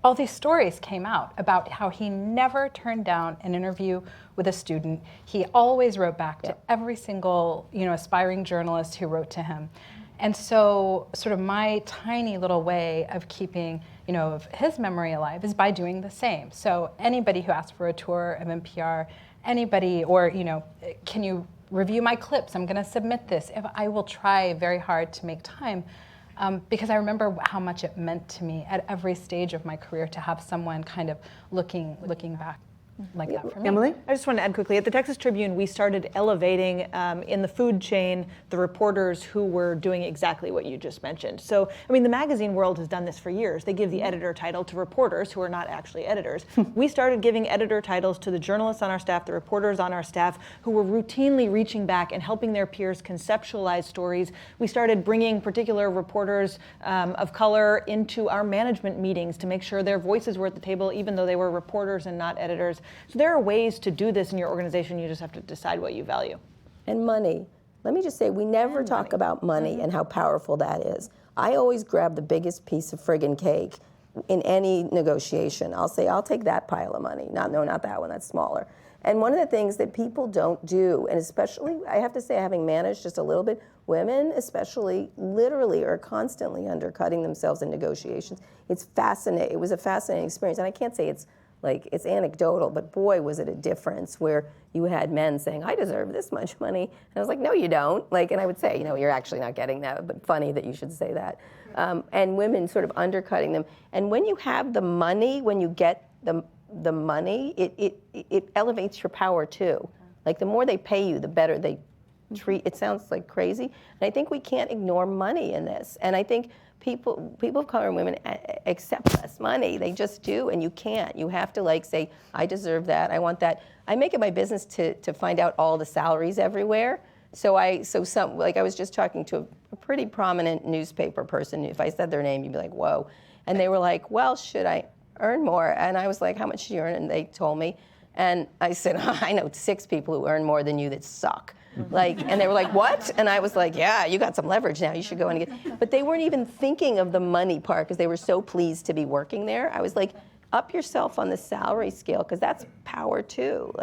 all these stories came out about how he never turned down an interview with a student. He always wrote back to every single, aspiring journalist who wrote to him. And so sort of my tiny little way of keeping, of his memory alive is by doing the same. So anybody who asks for a tour of NPR, anybody, or, can you review my clips? I'm gonna submit this. I will try very hard to make time. Because I remember how much it meant to me at every stage of my career to have someone kind of looking back like that for me. Emily? I just want to add quickly, at the Texas Tribune, we started elevating in the food chain the reporters who were doing exactly what you just mentioned. So, I mean, the magazine world has done this for years. They give the editor title to reporters who are not actually editors. We started giving editor titles to the journalists on our staff, the reporters on our staff, who were routinely reaching back and helping their peers conceptualize stories. We started bringing particular reporters of color into our management meetings to make sure their voices were at the table, even though they were reporters and not editors. So there are ways to do this in your organization. You just have to decide what you value. And money. Let me just say, we never talk about money and how powerful that is. I always grab the biggest piece of friggin' cake in any negotiation. I'll say, I'll take that pile of money. Not that one, that's smaller. And one of the things that people don't do, and especially, I have to say, having managed just a little bit, women especially literally are constantly undercutting themselves in negotiations. It's fascinating. It was a fascinating experience. And I can't say it's anecdotal, but boy, was it a difference where you had men saying, I deserve this much money. And I was like, no, you don't. And I would say, you're actually not getting that, but funny that you should say that. And women sort of undercutting them. And when you have the money, when you get the money, it elevates your power too. The more they pay you, the better they treat. It sounds like crazy. And I think we can't ignore money in this. And I think people of color and women accept less money. They just do, and you can't. You have to say, I deserve that, I want that. I make it my business to find out all the salaries everywhere. So I was just talking to a pretty prominent newspaper person. If I said their name, you'd be like, whoa. And they were like, well, should I earn more? And I was like, how much do you earn? And they told me. And I said, I know 6 people who earn more than you that suck. And they were like, what? And I was like, yeah, you got some leverage now. You should go and get. But they weren't even thinking of the money part because they were so pleased to be working there. I was like, up yourself on the salary scale because that's power too.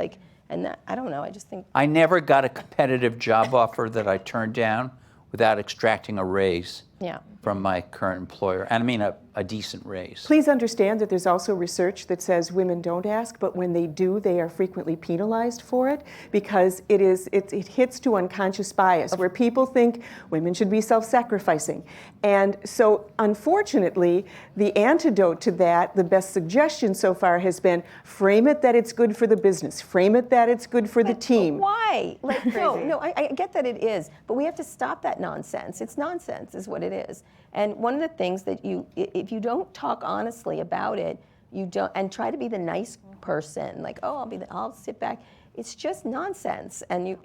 And that, I don't know. I just think. I never got a competitive job offer that I turned down without extracting a raise from my current employer. And I mean a decent raise. Please understand that there's also research that says women don't ask, but when they do, they are frequently penalized for it because it hits to unconscious bias where people think women should be self-sacrificing. And so unfortunately, the antidote to that, the best suggestion so far has been frame it that it's good for the business, frame it that it's good for the team. But why? No, I get that it is, but we have to stop that nonsense. It's nonsense is what it is. And one of the things that if you don't talk honestly about it, and try to be the nice person, I'll sit back. It's just nonsense. And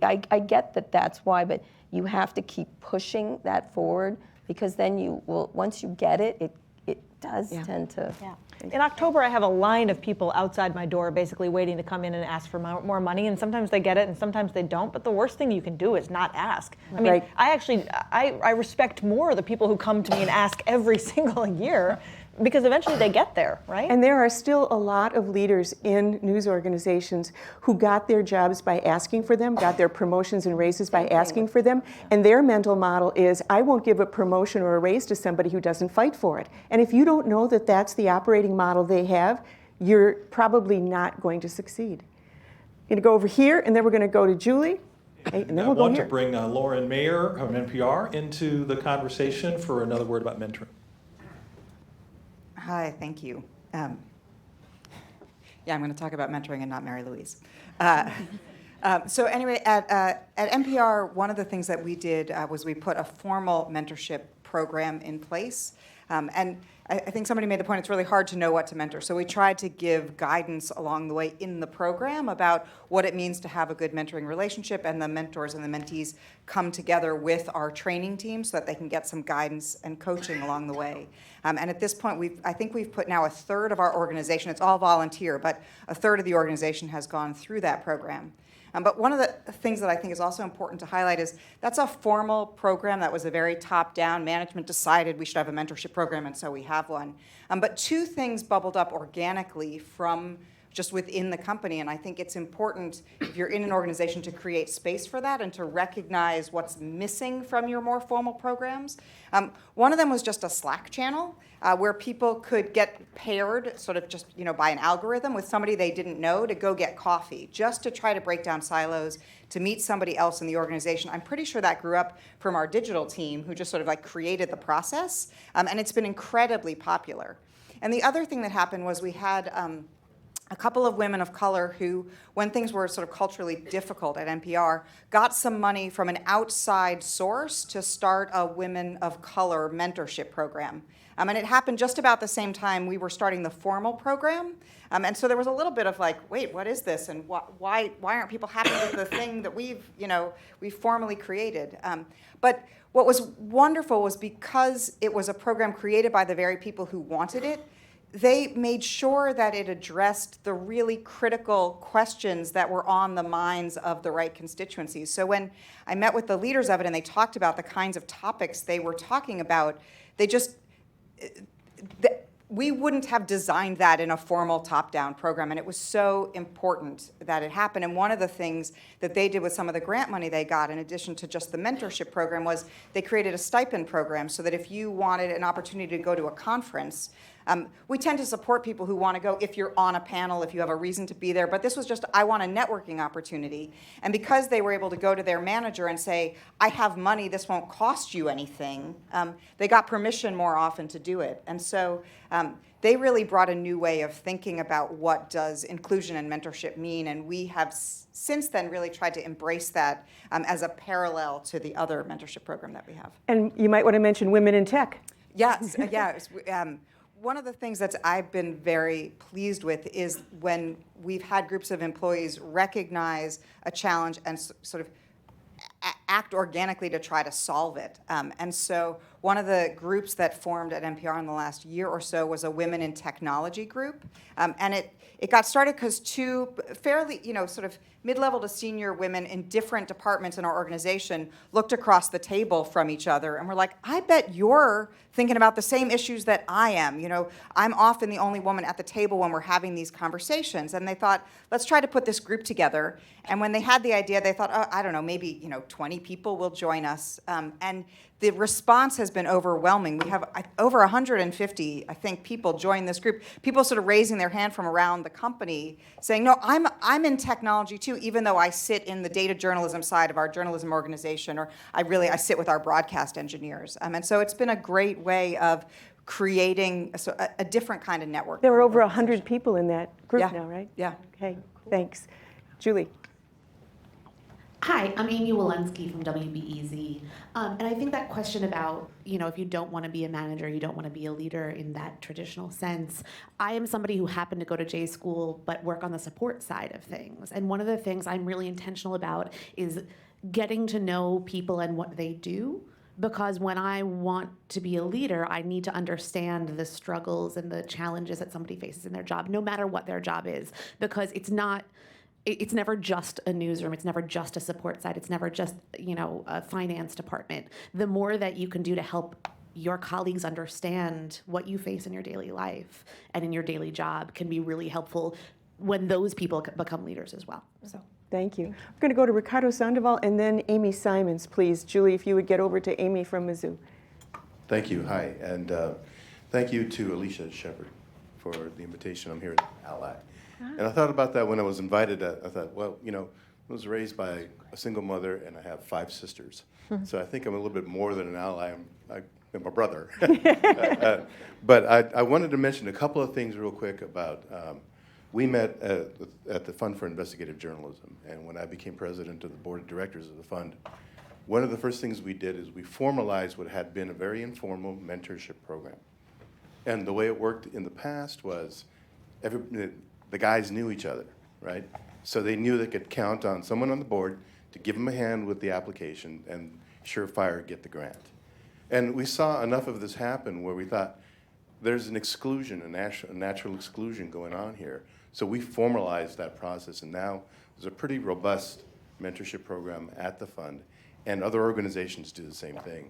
I get that that's why, but you have to keep pushing that forward because then you will, once you get it, it does tend to. Yeah. In October, I have a line of people outside my door basically waiting to come in and ask for more money, and sometimes they get it and sometimes they don't, but the worst thing you can do is not ask. I mean, I respect more the people who come to me and ask every single year because eventually they get there, right? And there are still a lot of leaders in news organizations who got their jobs by asking for them, got their promotions and raises by asking for them, and their mental model is, I won't give a promotion or a raise to somebody who doesn't fight for it. And if you don't know that that's the operating model they have, you're probably not going to succeed. Going to go over here, and then we're going to go to Julie, and then I we'll go want here. to bring Lauren Mayer of NPR into the conversation for another word about mentoring. Hi, thank you. Yeah, I'm going to talk about mentoring and not Mary Louise. So anyway, at NPR, one of the things that we did was we put a formal mentorship program in place. And I think somebody made the point, it's really hard to know what to mentor. So we tried to give guidance along the way in the program about what it means to have a good mentoring relationship, and the mentors and the mentees come together with our training team so that they can get some guidance and coaching along the way. And at this point, I think we've put now a third of our organization, it's all volunteer, but a third of the organization has gone through that program. But one of the things that I think is also important to highlight is that's a formal program that was a very top-down. Management decided we should have a mentorship program, and so we have one. But two things bubbled up organically from just within the company, and I think it's important if you're in an organization to create space for that and to recognize what's missing from your more formal programs. One of them was just a Slack channel where people could get paired sort of just by an algorithm with somebody they didn't know to go get coffee, just to try to break down silos, to meet somebody else in the organization. I'm pretty sure that grew up from our digital team who just sort of created the process, and it's been incredibly popular. And the other thing that happened was we had a couple of women of color who, when things were sort of culturally difficult at NPR, got some money from an outside source to start a women of color mentorship program. And it happened just about the same time we were starting the formal program. And so there was a little bit of wait, what is this? And why aren't people happy with the thing that we've formally created? But what was wonderful was because it was a program created by the very people who wanted it, they made sure that it addressed the really critical questions that were on the minds of the right constituencies. So when I met with the leaders of it and they talked about the kinds of topics they were talking about, we wouldn't have designed that in a formal top-down program, and it was so important that it happened. And one of the things that they did with some of the grant money they got, in addition to just the mentorship program, was they created a stipend program so that if you wanted an opportunity to go to a conference, we tend to support people who want to go if you're on a panel, if you have a reason to be there. But this was just, I want a networking opportunity. And because they were able to go to their manager and say, I have money, this won't cost you anything, they got permission more often to do it. And so they really brought a new way of thinking about what does inclusion and mentorship mean. And we have since then really tried to embrace that as a parallel to the other mentorship program that we have. And you might want to mention women in tech. Yes, one of the things that I've been very pleased with is when we've had groups of employees recognize a challenge and sort of act organically to try to solve it. And so one of the groups that formed at NPR in the last year or so was a Women in Technology group. And it got started because two fairly, sort of mid-level to senior women in different departments in our organization looked across the table from each other and were like, I bet you're thinking about the same issues that I am. I'm often the only woman at the table when we're having these conversations. And they thought, let's try to put this group together. And when they had the idea, they thought, oh, I don't know, maybe 20 people will join us. And the response has been overwhelming. We have over 150, I think, people join this group. People sort of raising their hand from around the company saying, no, I'm in technology too, even though I sit in the data journalism side of our journalism organization, or I sit with our broadcast engineers. And so it's been a great way of creating a different kind of network. There are over 100 people in that group now, right? Yeah. Okay, thanks. Julie. Hi, I'm Amy Walensky from WBEZ. And I think that question about, if you don't want to be a manager, you don't want to be a leader in that traditional sense. I am somebody who happened to go to J school but work on the support side of things. And one of the things I'm really intentional about is getting to know people and what they do. Because when I want to be a leader, I need to understand the struggles and the challenges that somebody faces in their job, no matter what their job is. Because it's never just a newsroom. It's never just a support side. It's never just, a finance department. The more that you can do to help your colleagues understand what you face in your daily life and in your daily job can be really helpful when those people become leaders as well. So. Thank you. We're going to go to Ricardo Sandoval and then Amy Simons, please. Julie, if you would get over to Amy from Mizzou. Thank you. Hi. And thank you to Alicia Shepard for the invitation. I'm here at Ally. And I thought about that when I was invited. I thought, well, you know, I was raised by a single mother and I have 5 sisters. So I think I'm a little bit more than an ally. I'm a brother. But I wanted to mention a couple of things real quick about, we met at the Fund for Investigative Journalism. And when I became president of the board of directors of the fund, one of the first things we did is we formalized what had been a very informal mentorship program. And the way it worked in the past was the guys knew each other, right? So they knew they could count on someone on the board to give them a hand with the application and surefire get the grant. And we saw enough of this happen where we thought there's an exclusion, a natural exclusion going on here. So we formalized that process, and now there's a pretty robust mentorship program at the fund, and other organizations do the same thing.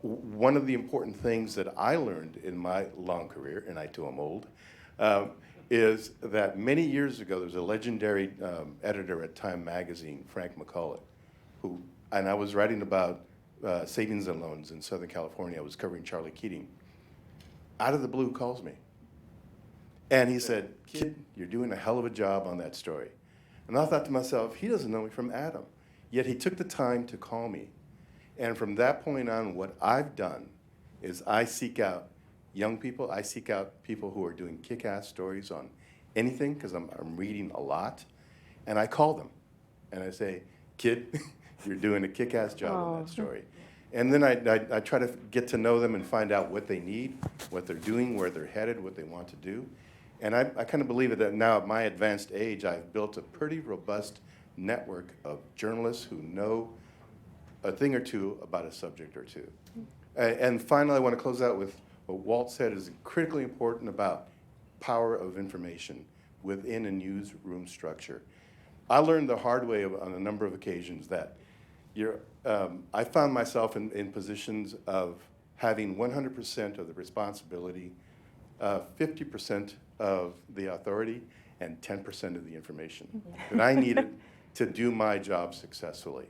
One of the important things that I learned in my long career, and I too am old, is that many years ago there was a legendary editor at Time magazine, Frank McCullough, and I was writing about savings and loans in Southern California. I was covering Charlie Keating. Out of the blue calls me. And he said, "Kid, you're doing a hell of a job on that story." And I thought to myself, he doesn't know me from Adam. Yet he took the time to call me. And from that point on, what I've done is I seek out young people. I seek out people who are doing kick-ass stories on anything, because I'm reading a lot. And I call them. And I say, "Kid, you're doing a kick-ass job on that story." And then I try to get to know them and find out what they need, what they're doing, where they're headed, what they want to do. And I kind of believe that now at my advanced age, I've built a pretty robust network of journalists who know a thing or two about a subject or two. And finally, I want to close out with what Walt said is critically important about power of information within a newsroom structure. I learned the hard way on a number of occasions that I found myself in positions of having 100% of the responsibility, 50% of the authority, and 10% of the information that I needed to do my job successfully.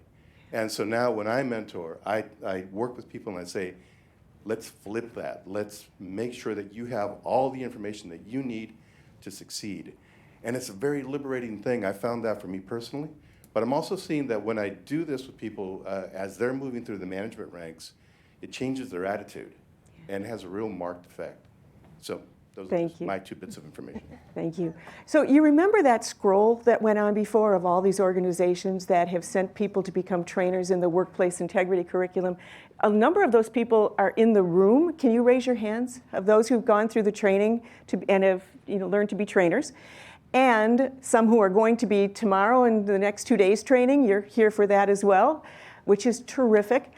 And so now when I mentor, I work with people and I say, let's flip that. Let's make sure that you have all the information that you need to succeed. And it's a very liberating thing. I found that for me personally. But I'm also seeing that when I do this with people, as they're moving through the management ranks, it changes their attitude and has a real marked effect. So those are just my 2 bits of information. Thank you. So you remember that scroll that went on before of all these organizations that have sent people to become trainers in the workplace integrity curriculum? A number of those people are in the room. Can you raise your hands of those who've gone through the training and have learned to be trainers? And some who are going to be tomorrow and the next 2 days training. You're here for that as well, which is terrific.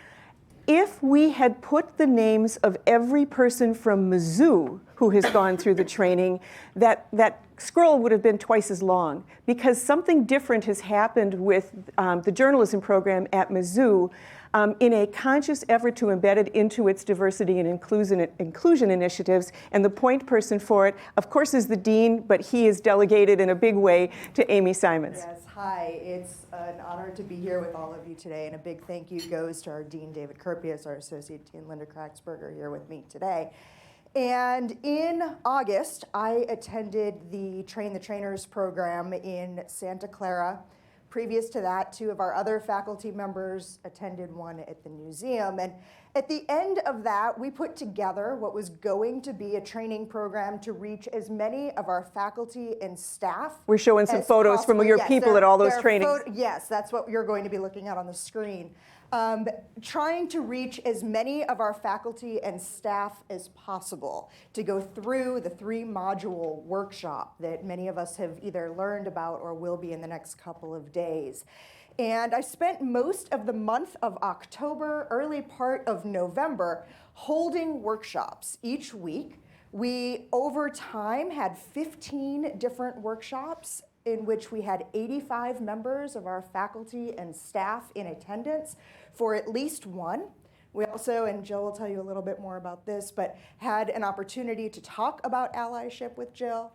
If we had put the names of every person from Mizzou who has gone through the training, that scroll would have been twice as long, because something different has happened with the journalism program at Mizzou in a conscious effort to embed it into its diversity and inclusion initiatives. And the point person for it, of course, is the dean, but he is delegated in a big way to Amy Simons. Yes, hi. It's an honor to be here with all of you today, and a big thank you goes to our Dean David Kerpius, our Associate Dean Linda Kraxberger here with me today. And in August, I attended the Train the Trainers program in Santa Clara. Previous to that, 2 of our other faculty members attended one at the museum. And at the end of that, we put together what was going to be a training program to reach as many of our faculty and staff. We're showing some photos from your people at all those trainings. Yes, that's what you're going to be looking at on the screen. Trying to reach as many of our faculty and staff as possible to go through the 3-module workshop that many of us have either learned about or will be in the next couple of days. And I spent most of the month of October, early part of November, holding workshops each week. We, over time, had 15 different workshops in which we had 85 members of our faculty and staff in attendance for at least one. We also, and Jill will tell you a little bit more about this, but had an opportunity to talk about allyship with Jill.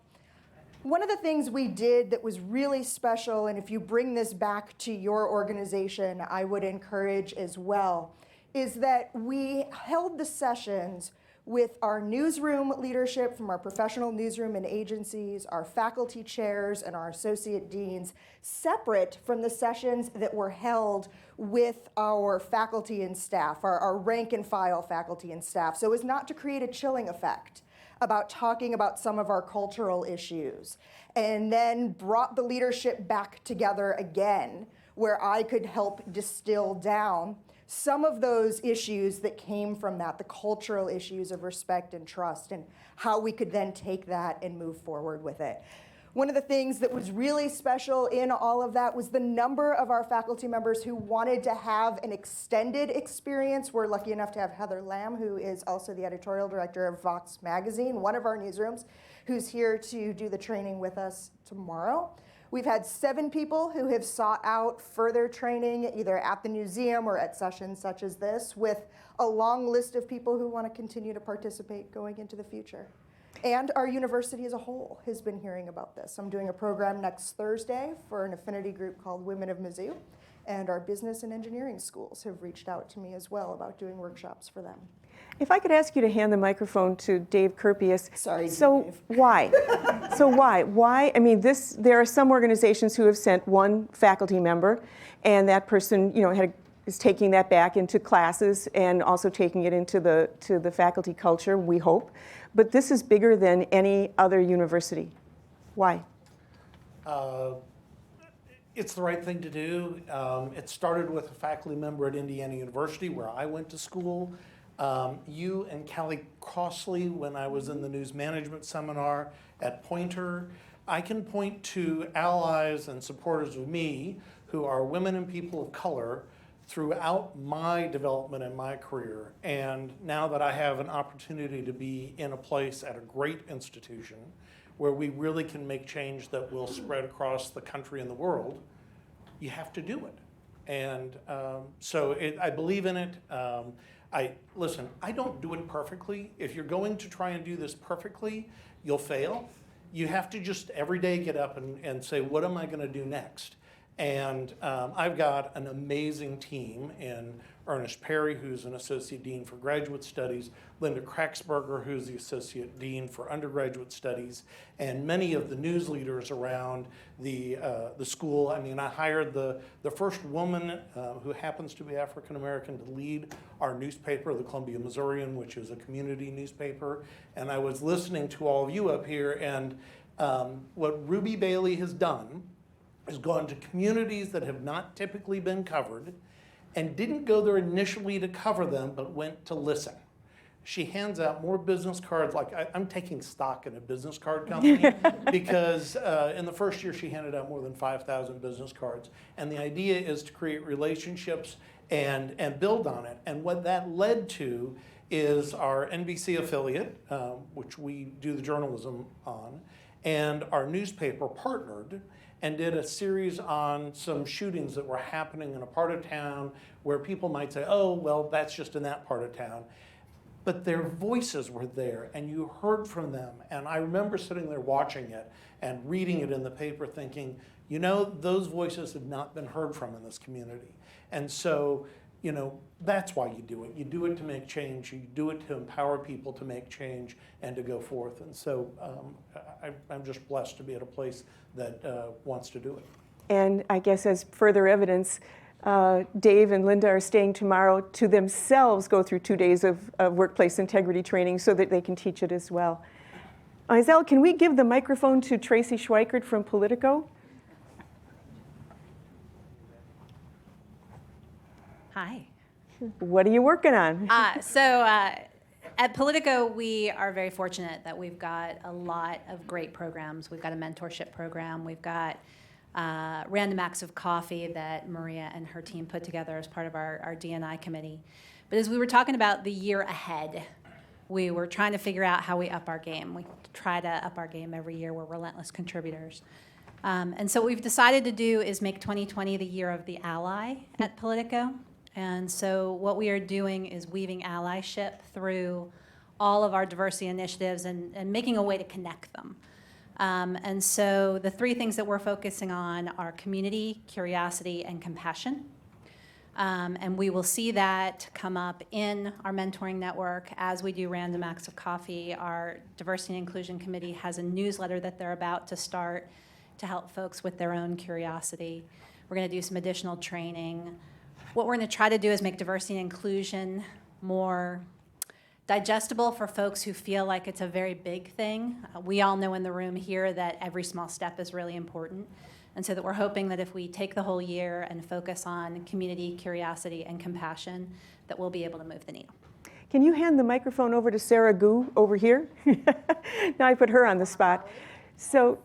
One of the things we did that was really special, and if you bring this back to your organization, I would encourage as well, is that we held the sessions with our newsroom leadership from our professional newsroom and agencies, our faculty chairs, and our associate deans, separate from the sessions that were held with our faculty and staff, our rank and file faculty and staff, so as not to create a chilling effect about talking about some of our cultural issues, and then brought the leadership back together again, where I could help distill down some of those issues that came from that, the cultural issues of respect and trust, and how we could then take that and move forward with it. One of the things that was really special in all of that was the number of our faculty members who wanted to have an extended experience. We're lucky enough to have Heather Lamb, who is also the editorial director of Vox Magazine, one of our newsrooms, who's here to do the training with us tomorrow. We've had 7 people who have sought out further training, either at the museum or at sessions such as this, with a long list of people who want to continue to participate going into the future. And our university as a whole has been hearing about this. I'm doing a program next Thursday for an affinity group called Women of Mizzou, and our business and engineering schools have reached out to me as well about doing workshops for them. If I could ask you to hand the microphone to Dave Kerpius. Sorry, so Dave. Why? So why? I mean, there are some organizations who have sent one faculty member, and that person, is taking that back into classes and also taking it into the faculty culture, we hope. But this is bigger than any other university. Why? It's the right thing to do. It started with a faculty member at Indiana University, where I went to school. You and Callie Crossley, when I was in the news management seminar at Poynter. I can point to allies and supporters of me who are women and people of color throughout my development in my career. And now that I have an opportunity to be in a place at a great institution where we really can make change that will spread across the country and the world, you have to do it. And I believe in it. Listen, I don't do it perfectly. If you're going to try and do this perfectly, you'll fail. You have to just every day get up and say, what am I going to do next? And I've got an amazing team in Ernest Perry, who's an Associate Dean for Graduate Studies, Linda Kraxberger, who's the Associate Dean for Undergraduate Studies, and many of the news leaders around the school. I mean, I hired the first woman who happens to be African American to lead our newspaper, the Columbia Missourian, which is a community newspaper. And I was listening to all of you up here, and what Ruby Bailey has done is gone to communities that have not typically been covered and didn't go there initially to cover them, but went to listen. She hands out more business cards. Like I'm taking stock in a business card company because in the first year she handed out more than 5,000 business cards. And the idea is to create relationships and build on it. And what that led to is our NBC affiliate, which we do the journalism on, and our newspaper partnered and did a series on some shootings that were happening in a part of town where people might say, oh, well, that's just in that part of town. But their voices were there, and you heard from them. And I remember sitting there watching it and reading it in the paper thinking, those voices have not been heard from in this community. And so, that's why you do it. You do it to make change. You do it to empower people to make change and to go forth. And so I'm just blessed to be at a place that wants to do it. And I guess as further evidence, Dave and Linda are staying tomorrow to themselves go through 2 days of workplace integrity training so that they can teach it as well. Isel, can we give the microphone to Tracy Schweikert from Politico? Hi. What are you working on? At Politico, we are very fortunate that we've got a lot of great programs. We've got a mentorship program. We've got Random Acts of Coffee that Maria and her team put together as part of our D&I committee. But as we were talking about the year ahead, we were trying to figure out how we up our game. We try to up our game every year. We're relentless contributors. And so what we've decided to do is make 2020 the year of the ally at Politico. And so what we are doing is weaving allyship through all of our diversity initiatives and making a way to connect them. And so the 3 things that we're focusing on are community, curiosity, and compassion. And we will see that come up in our mentoring network as we do Random Acts of Coffee. Our Diversity and Inclusion Committee has a newsletter that they're about to start to help folks with their own curiosity. We're going to do some additional training. What we're going to try to do is make diversity and inclusion more digestible for folks who feel like it's a very big thing. We all know in the room here that every small step is really important. And so that we're hoping that if we take the whole year and focus on community, curiosity, and compassion, that we'll be able to move the needle. Can you hand the microphone over to Sarah Gu over here? Now I put her on the spot. So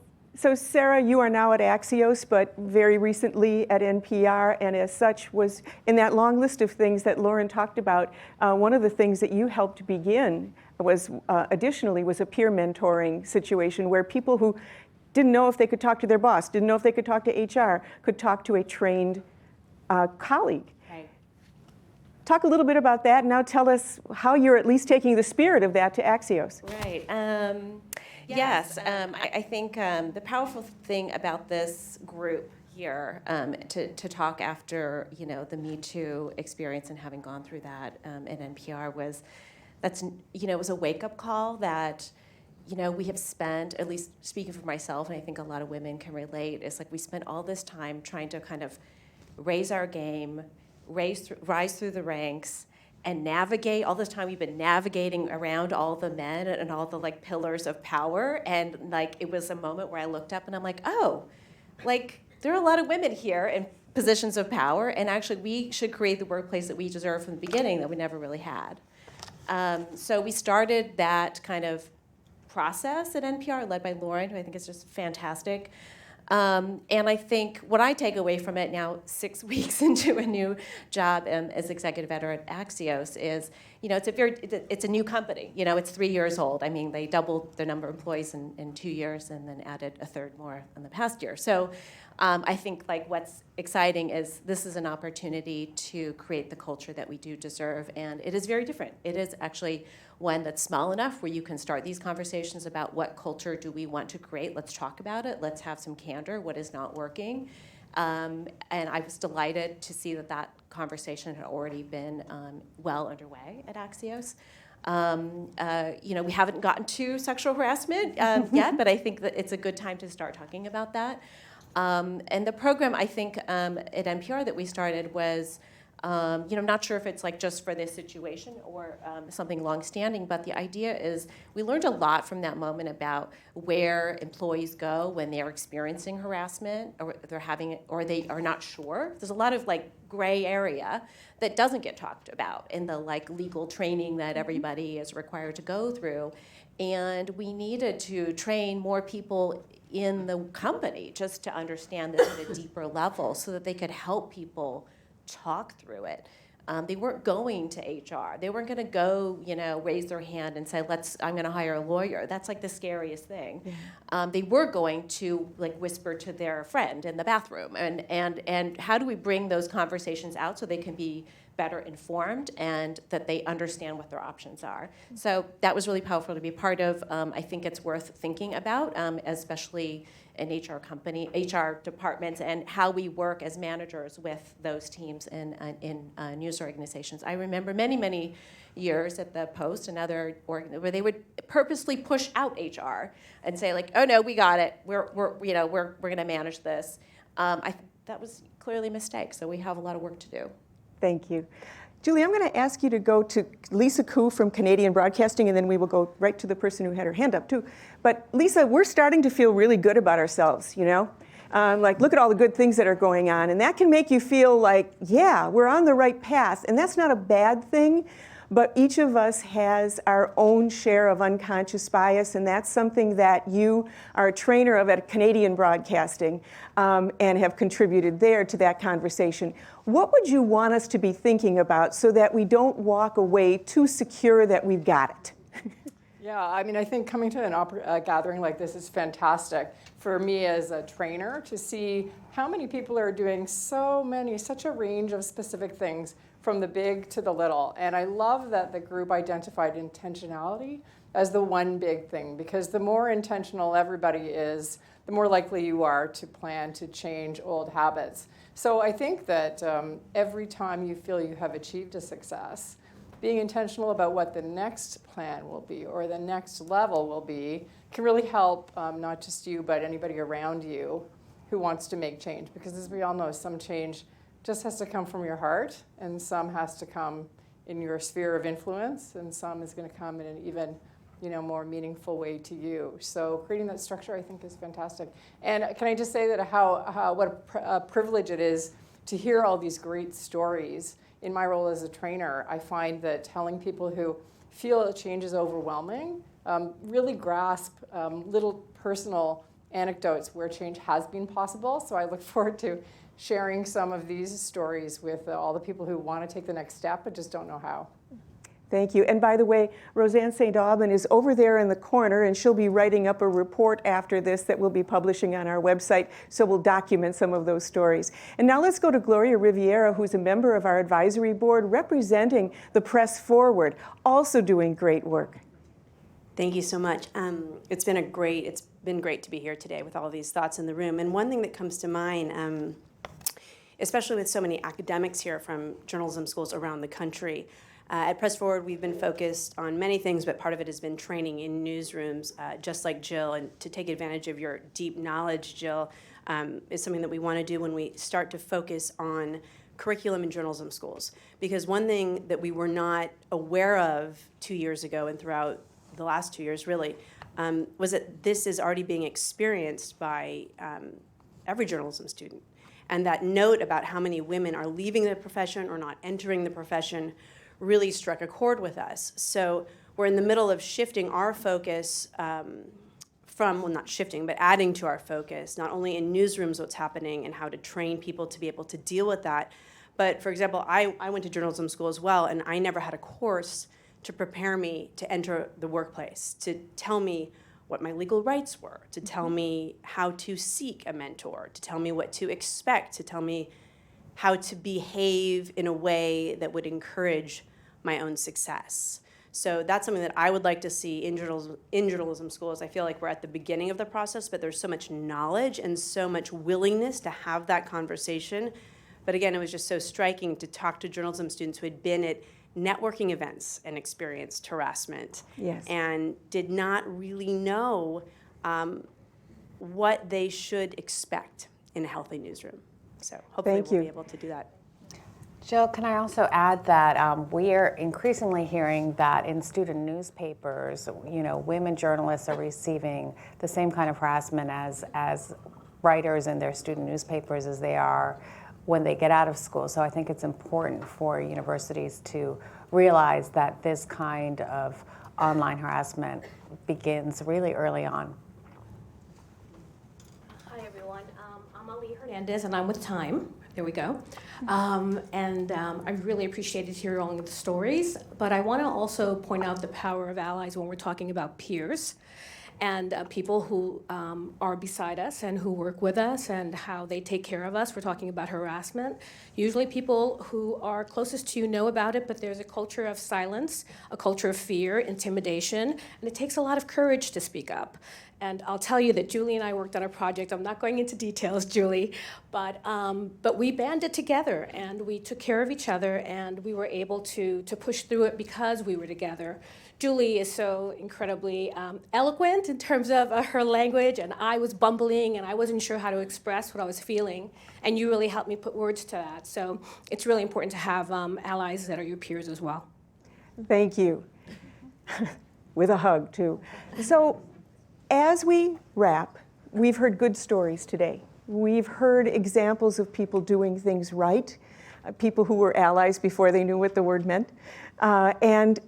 Sarah, you are now at Axios, but very recently at NPR, and as such was in that long list of things that Lauren talked about. One of the things that you helped begin was additionally was a peer mentoring situation where people who didn't know if they could talk to their boss, didn't know if they could talk to HR, could talk to a trained colleague. Right. Talk a little bit about that, and now tell us how you're at least taking the spirit of that to Axios. Right. Yes. I think the powerful thing about this group here to talk after the Me Too experience and having gone through that at NPR was it was a wake-up call that we have spent, at least speaking for myself, and I think a lot of women can relate, it's like we spent all this time trying to kind of raise our game, rise through the ranks, and navigate. All this time we've been navigating around all the men and all the pillars of power, and it was a moment where I looked up and I'm like, oh, there are a lot of women here in positions of power, and actually we should create the workplace that we deserve from the beginning that we never really had. So we started that kind of process at NPR, led by Lauren, who I think is just fantastic. And I think what I take away from it now, 6 weeks into a new job as executive editor at Axios, is it's a new company. It's 3 years old. I mean, they doubled the number of employees in 2 years, and then added a third more in the past year. So I think what's exciting is this is an opportunity to create the culture that we do deserve, and it is very different. It is actually one that's small enough where you can start these conversations about what culture do we want to create. Let's talk about it. Let's have some candor. What is not working? And I was delighted to see that conversation had already been well underway at Axios. We haven't gotten to sexual harassment yet, but I think that it's a good time to start talking about that. And the program, I think, at NPR that we started was, I'm not sure if it's just for this situation or something longstanding, but the idea is we learned a lot from that moment about where employees go when they're experiencing harassment, or they're having it, or they are not sure. There's a lot of gray area that doesn't get talked about in the legal training that everybody is required to go through. And we needed to train more people in the company just to understand this at a deeper level so that they could help people talk through it. They weren't going to HR. They weren't going to go, raise their hand and say, I'm going to hire a lawyer. That's the scariest thing. Yeah. They were going to whisper to their friend in the bathroom. And how do we bring those conversations out so they can be better informed and that they understand what their options are? So that was really powerful to be part of. I think it's worth thinking about, especially in HR departments, and how we work as managers with those teams in news organizations. I remember many years at the Post and other where they would purposely push out HR and say oh no, we got it. We're going to manage this. That was clearly a mistake. So we have a lot of work to do. Thank you. Julie, I'm going to ask you to go to Lisa Koo from Canadian Broadcasting, and then we will go right to the person who had her hand up too. But Lisa, we're starting to feel really good about ourselves, look at all the good things that are going on, and that can make you feel yeah, we're on the right path, and that's not a bad thing. But each of us has our own share of unconscious bias, and that's something that you are a trainer of at Canadian Broadcasting and have contributed there to that conversation. What would you want us to be thinking about so that we don't walk away too secure that we've got it? Yeah, I mean, I think coming to a gathering like this is fantastic for me as a trainer to see how many people are doing such a range of specific things from the big to the little. And I love that the group identified intentionality as the one big thing, because the more intentional everybody is, the more likely you are to plan to change old habits. So I think that every time you feel you have achieved a success, being intentional about what the next plan will be or the next level will be can really help not just you, but anybody around you who wants to make change. Because as we all know, some change just has to come from your heart, and some has to come in your sphere of influence, and some is going to come in an even more meaningful way to you. So creating that structure, I think, is fantastic. And can I just say that what a privilege it is to hear all these great stories. In my role as a trainer, I find that telling people who feel a change is overwhelming really grasp little personal anecdotes where change has been possible. So I look forward to sharing some of these stories with all the people who want to take the next step but just don't know how. Thank you. And by the way, Roseanne St. Aubin is over there in the corner, and she'll be writing up a report after this that we'll be publishing on our website, so we'll document some of those stories. And now let's go to Gloria Riviera, who's a member of our advisory board representing the Press Forward, also doing great work. Thank you so much. It's been great to be here today with all these thoughts in the room. And one thing that comes to mind, especially with so many academics here from journalism schools around the country, at Press Forward, we've been focused on many things, but part of it has been training in newsrooms, just like Jill. And to take advantage of your deep knowledge, Jill, is something that we want to do when we start to focus on curriculum in journalism schools. Because one thing that we were not aware of 2 years ago and throughout the last 2 years, really, was that this is already being experienced by every journalism student. And that note about how many women are leaving the profession or not entering the profession really struck a chord with us. So we're in the middle of shifting our focus not shifting, but adding to our focus, not only in newsrooms what's happening and how to train people to be able to deal with that, but for example, I went to journalism school as well, and I never had a course to prepare me to enter the workplace, to tell me what my legal rights were, to tell me how to seek a mentor, to tell me what to expect, to tell me how to behave in a way that would encourage my own success. So that's something that I would like to see in journalism schools. I feel like we're at the beginning of the process, but there's so much knowledge and so much willingness to have that conversation. But again, it was just so striking to talk to journalism students who had been at networking events and experienced harassment, yes, and did not really know what they should expect in a healthy newsroom. So hopefully we'll be able to do that. Jill, can I also add that we are increasingly hearing that in student newspapers, women journalists are receiving the same kind of harassment as writers in their student newspapers as they are when they get out of school. So I think it's important for universities to realize that this kind of online harassment begins really early on. Hi, everyone. I'm Ali Hernandez, and I'm with Time. There we go. I really appreciated hearing all of the stories, but I want to also point out the power of allies when we're talking about peers and people who are beside us and who work with us and how they take care of us. We're talking about harassment. Usually people who are closest to you know about it, but there's a culture of silence, a culture of fear, intimidation, and it takes a lot of courage to speak up. And I'll tell you that Julie and I worked on a project. I'm not going into details, Julie, but we banded together and we took care of each other, and we were able to push through it because we were together. Julie is so incredibly eloquent in terms of her language, and I was bumbling and I wasn't sure how to express what I was feeling, and you really helped me put words to that. So it's really important to have allies that are your peers as well. Thank you. With a hug, too. So as we wrap, we've heard good stories today. We've heard examples of people doing things right, people who were allies before they knew what the word meant, and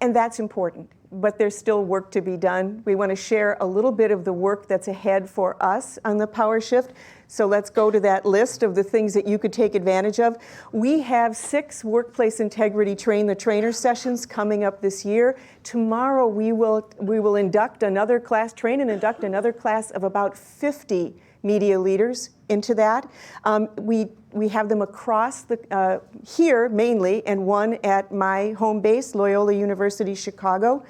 that's important. but there's still work to be done. We want to share a little bit of the work that's ahead for us on the Power Shift. So let's go to that list of the things that you could take advantage of. We have 6 workplace integrity train the trainer sessions coming up this year. Tomorrow we will induct another class, train and induct another class of about 50 media leaders into that. We have them across the here mainly, and one at my home base, Loyola University Chicago.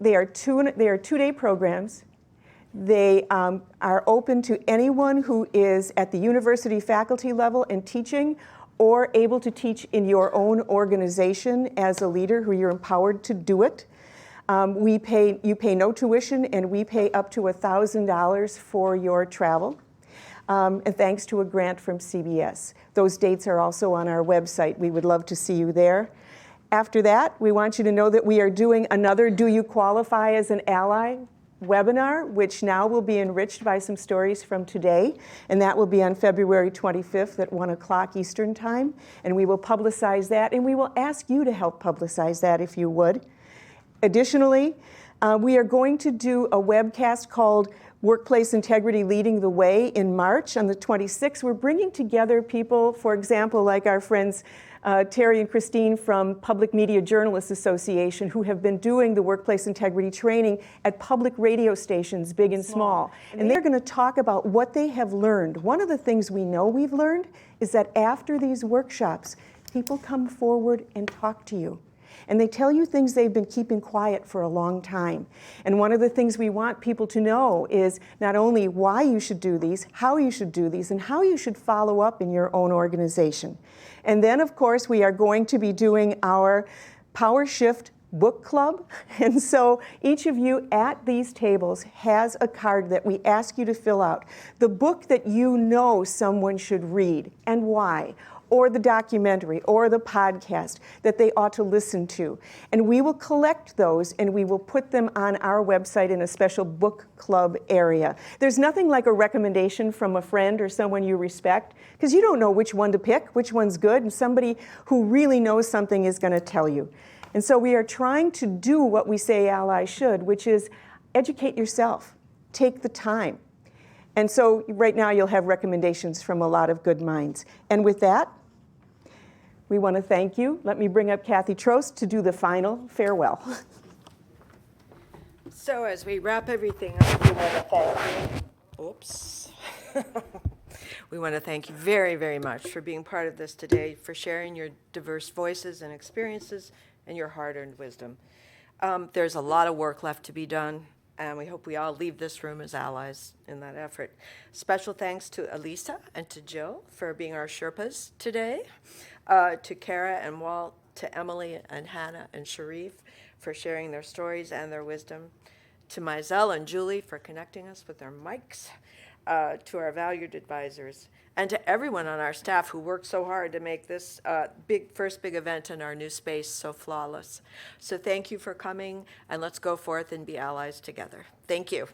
They are 2-day programs. They are open to anyone who is at the university faculty level and teaching, or able to teach in your own organization as a leader who you're empowered to do it. You pay no tuition, and we pay up to $1,000 for your travel, and thanks to a grant from CBS. Those dates are also on our website. We would love to see you there. After that, we want you to know that we are doing another Do You Qualify as an Ally webinar, which now will be enriched by some stories from today, and that will be on February 25th at 1 o'clock Eastern Time, and we will publicize that, and we will ask you to help publicize that if you would. Additionally, we are going to do a webcast called Workplace Integrity Leading the Way in March on the 26th. We're bringing together people, for example, like our friends Terry and Christine from Public Media Journalists Association, who have been doing the workplace integrity training at public radio stations, big and small. And they're going to talk about what they have learned. One of the things we know we've learned is that after these workshops, people come forward and talk to you. And they tell you things they've been keeping quiet for a long time. And one of the things we want people to know is not only why you should do these, how you should do these, and how you should follow up in your own organization. And then, of course, we are going to be doing our Power Shift book club. And so each of you at these tables has a card that we ask you to fill out. The book that you know someone should read and why, or the documentary, or the podcast that they ought to listen to. And we will collect those and we will put them on our website in a special book club area. There's nothing like a recommendation from a friend or someone you respect, because you don't know which one to pick, which one's good, and somebody who really knows something is going to tell you. And so we are trying to do what we say allies should, which is educate yourself, take the time. And so right now you'll have recommendations from a lot of good minds. And with that, we want to thank you. Let me bring up Kathy Trost to do the final farewell. So as we wrap everything up, we want to thank you. Oops. We want to thank you very, very much for being part of this today, for sharing your diverse voices and experiences and your hard-earned wisdom. There's a lot of work left to be done, and we hope we all leave this room as allies in that effort. Special thanks to Elisa and to Jill for being our Sherpas today, to Kara and Walt, to Emily and Hannah and Sharif for sharing their stories and their wisdom, to Mizell and Julie for connecting us with their mics, to our valued advisors, and to everyone on our staff who worked so hard to make this first big event in our new space so flawless. So thank you for coming, and let's go forth and be allies together. Thank you.